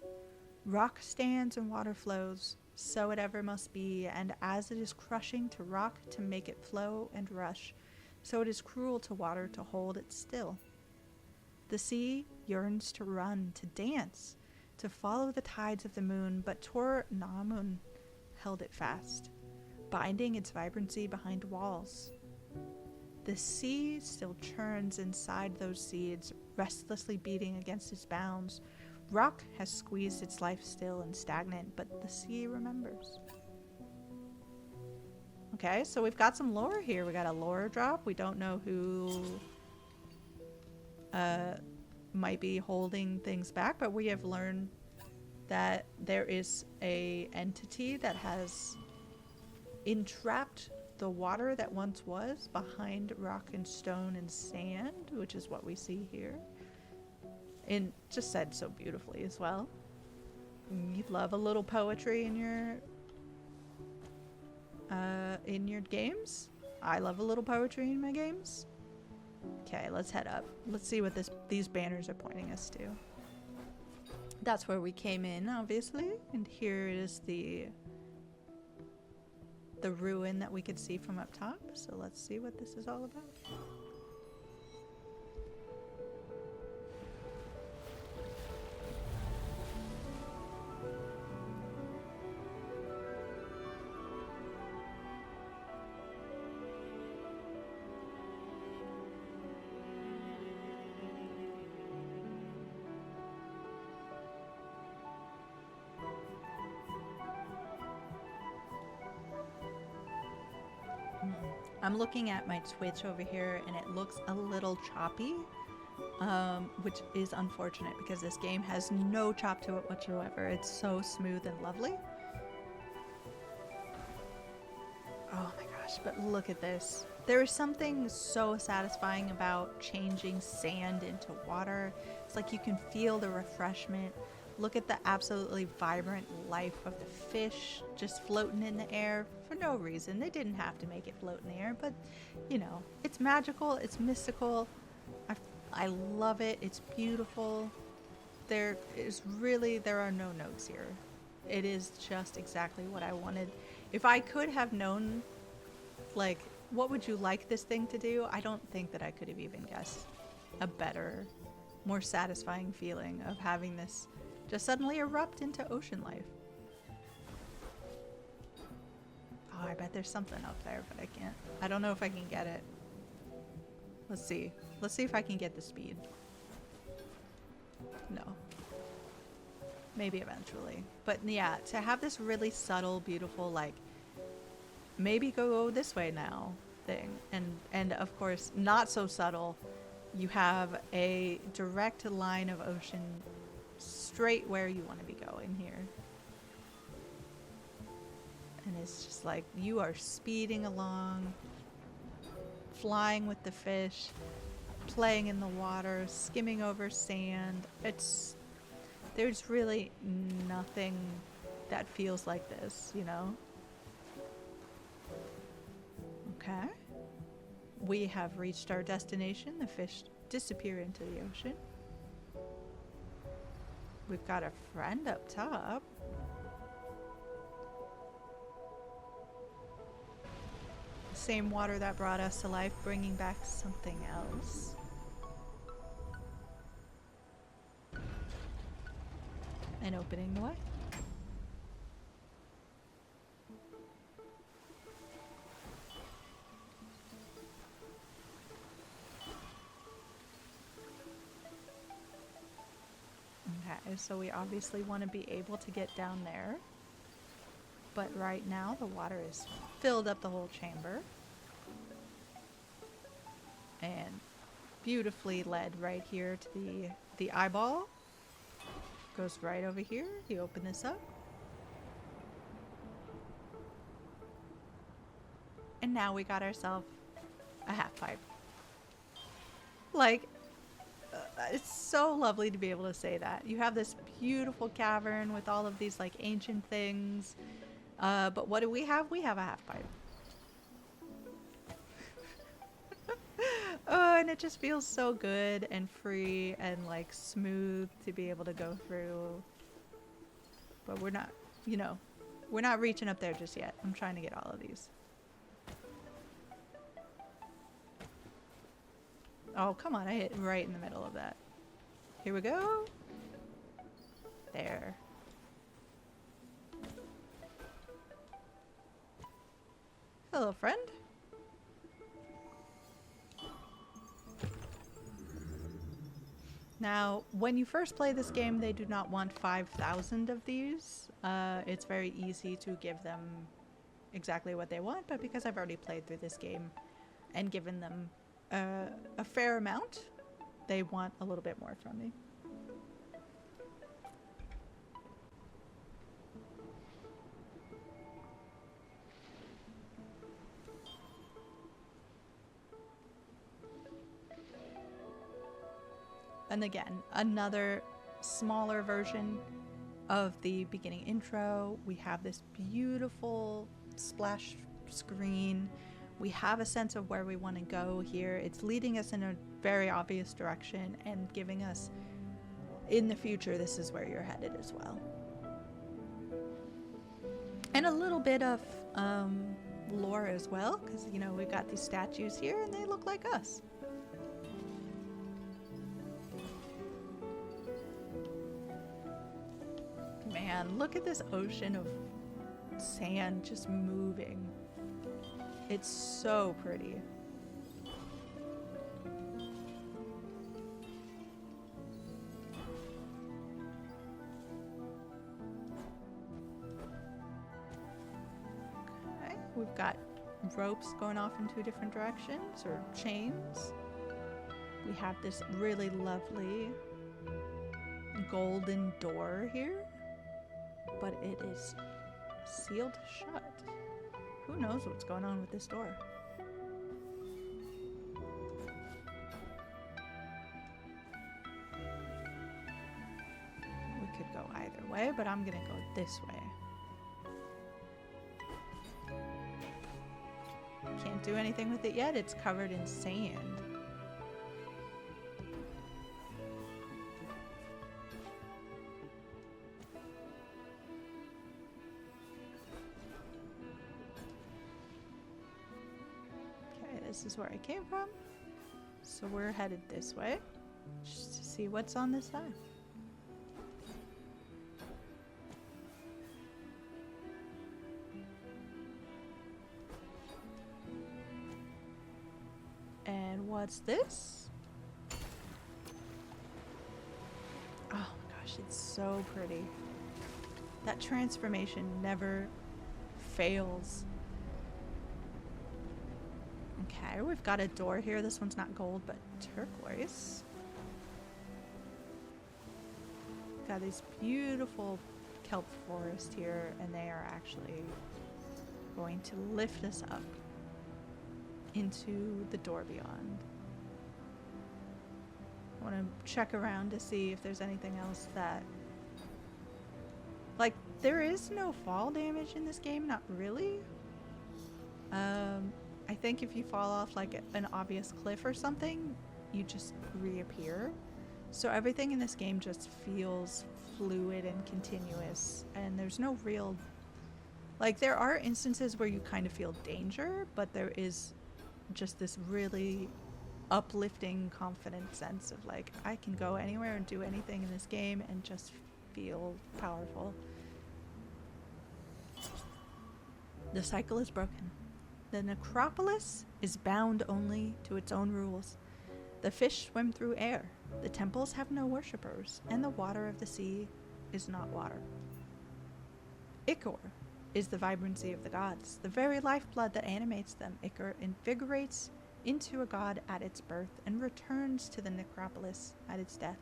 Rock stands and water flows, so it ever must be, and as it is crushing to rock to make it flow and rush, so it is cruel to water to hold it still. The sea yearns to run, to dance, to follow the tides of the moon, but Tor Namun held it fast, binding its vibrancy behind walls. The sea still churns inside those seeds, restlessly beating against its bounds. Rock has squeezed its life still and stagnant, but the sea remembers. Okay, so we've got some lore here. We got a lore drop. We don't know who might be holding things back, but we have learned that there is a entity that has entrapped the water that once was behind rock and stone and sand, which is what we see here. And just said so beautifully as well. You love a little poetry in your games. I love a little poetry in my games. Okay, let's head up. Let's see what these banners are pointing us to. That's where we came in, obviously, and here is the ruin that we could see from up top. So let's see what this is all about. I'm looking at my Twitch over here and it looks a little choppy, which is unfortunate because this game has no chop to it whatsoever. It's so smooth and lovely. Oh my gosh, but look at this. There is something so satisfying about changing sand into water. It's like you can feel the refreshment. Look at the absolutely vibrant life of the fish just floating in the air for no reason. They didn't have to make it float in the air, but you know, it's magical, it's mystical. I love it. It's beautiful. There are no notes here. It is just exactly what I wanted. If I could have known, like, what would you like this thing to do? I don't think that I could have even guessed a better, more satisfying feeling of having this just suddenly erupt into ocean life. Oh, I bet there's something up there, but I can't. I don't know if I can get it. Let's see. Let's see if I can get the speed. No. Maybe eventually. But yeah, to have this really subtle, beautiful, like, maybe go this way now thing. And of course, not so subtle. You have a direct line of ocean straight where you want to be going here. And it's just like you are speeding along, flying with the fish, playing in the water, skimming over sand. There's really nothing that feels like this, you know? Okay. We have reached our destination. The fish disappear into the ocean. We've got a friend up top. The same water that brought us to life, bringing back something else. And opening the way. Okay, so we obviously want to be able to get down there. But right now the water is filled up the whole chamber. And beautifully led right here to the eyeball. Goes right over here. You open this up. And now we got ourselves a half pipe. Like, it's so lovely to be able to say that. You have this beautiful cavern with all of these like ancient things. But what do we have? We have a half pipe. Oh, and it just feels so good and free and like smooth to be able to go through. But we're not, you know, we're not reaching up there just yet. I'm trying to get all of these. Oh, come on. I hit right in the middle of that. Here we go. There. Hello, friend. Now, when you first play this game, they do not want 5,000 of these. It's very easy to give them exactly what they want, but because I've already played through this game and given them a fair amount, they want a little bit more from me. And again, another smaller version of the beginning intro. We have this beautiful splash screen. We have a sense of where we want to go here. It's leading us in a very obvious direction and giving us, in the future, this is where you're headed as well. And a little bit of lore as well, because, you know, we've got these statues here and they look like us. Man, look at this ocean of sand just moving. It's so pretty. Okay, we've got ropes going off in 2 different directions, or chains. We have this really lovely golden door here. But it is sealed shut. Who knows what's going on with this door? We could go either way, but I'm gonna go this way. Can't do anything with it yet. It's covered in sand. This is where I came from, so we're headed this way just to see what's on this side. And what's this? Oh my gosh, it's so pretty. That transformation never fails. Okay, we've got a door here. This one's not gold, but turquoise. Got this beautiful kelp forest here, and they are actually going to lift us up into the door beyond. I want to check around to see if there's anything else that... Like, there is no fall damage in this game, not really. I think if you fall off like an obvious cliff or something, you just reappear. So everything in this game just feels fluid and continuous, and there's no real... Like, there are instances where you kind of feel danger, but there is just this really uplifting, confident sense of like, I can go anywhere and do anything in this game and just feel powerful. The cycle is broken. The necropolis is bound only to its own rules. The fish swim through air. The temples have no worshippers, and the water of the sea is not water. Ichor is the vibrancy of the gods, the very lifeblood that animates them. Ichor invigorates into a god at its birth and returns to the necropolis at its death.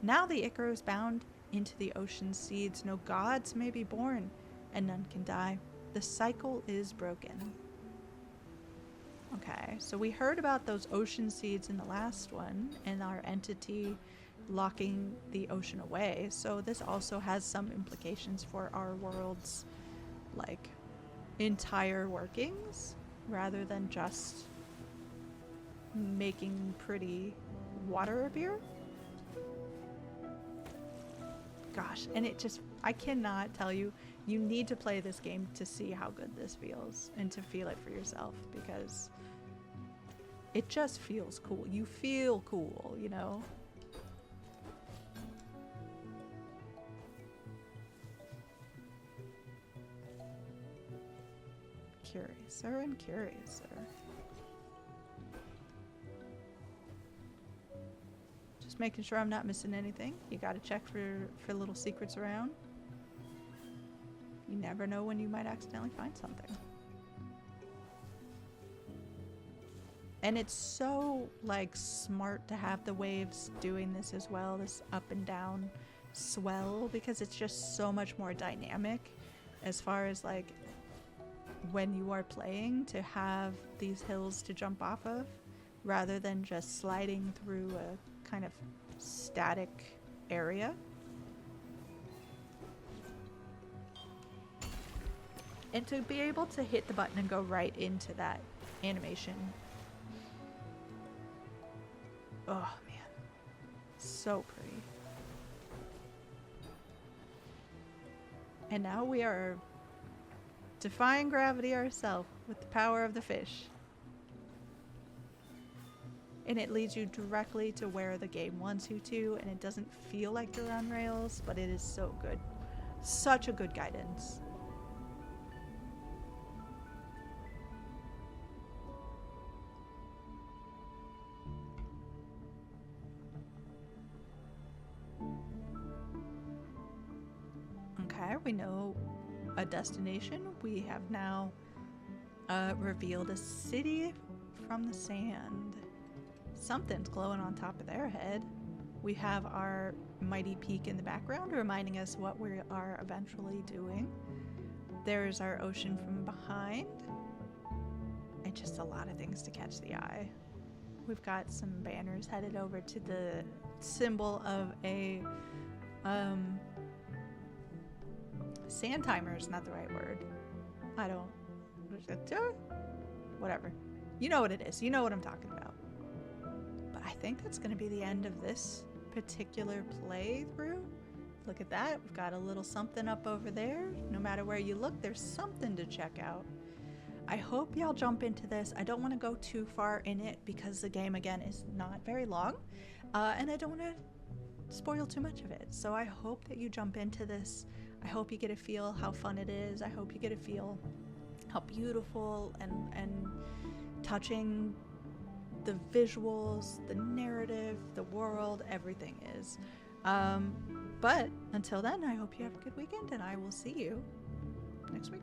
Now the Ichor is bound into the ocean's seeds. No gods may be born, and none can die. The cycle is broken. Okay, so we heard about those ocean seeds in the last one, and our entity locking the ocean away. So this also has some implications for our world's, like, entire workings, rather than just making pretty water appear. Gosh, and it just, I cannot tell you, you need to play this game to see how good this feels and to feel it for yourself, because it just feels cool. You feel cool, you know? Curiouser and curiouser. Just making sure I'm not missing anything. You gotta check for little secrets around. You never know when you might accidentally find something. And it's so, like, smart to have the waves doing this as well, this up and down swell, because it's just so much more dynamic as far as, like, when you are playing, to have these hills to jump off of rather than just sliding through a kind of static area. And to be able to hit the button and go right into that animation. Oh man, so pretty. And now we are defying gravity ourselves with the power of the fish. And it leads you directly to where the game wants you to, and it doesn't feel like you're on rails, but it is so good. Such a good guidance. Okay, we know a destination. We have now revealed a city from the sand. Something's glowing on top of their head. We have our mighty peak in the background reminding us what we are eventually doing. There's our ocean from behind. And just a lot of things to catch the eye. We've got some banners headed over to the symbol of a sand timer is not the right word. Whatever. You know what it is. You know what I'm talking about. But I think that's going to be the end of this particular playthrough. Look at that. We've got a little something up over there. No matter where you look, there's something to check out. I hope y'all jump into this. I don't want to go too far in it because the game, again, is not very long. And I don't want to spoil too much of it. So I hope that you jump into this. I hope you get to feel how fun it is. I hope you get to feel how beautiful and touching the visuals, the narrative, the world, everything is. But until then, I hope you have a good weekend, and I will see you next week.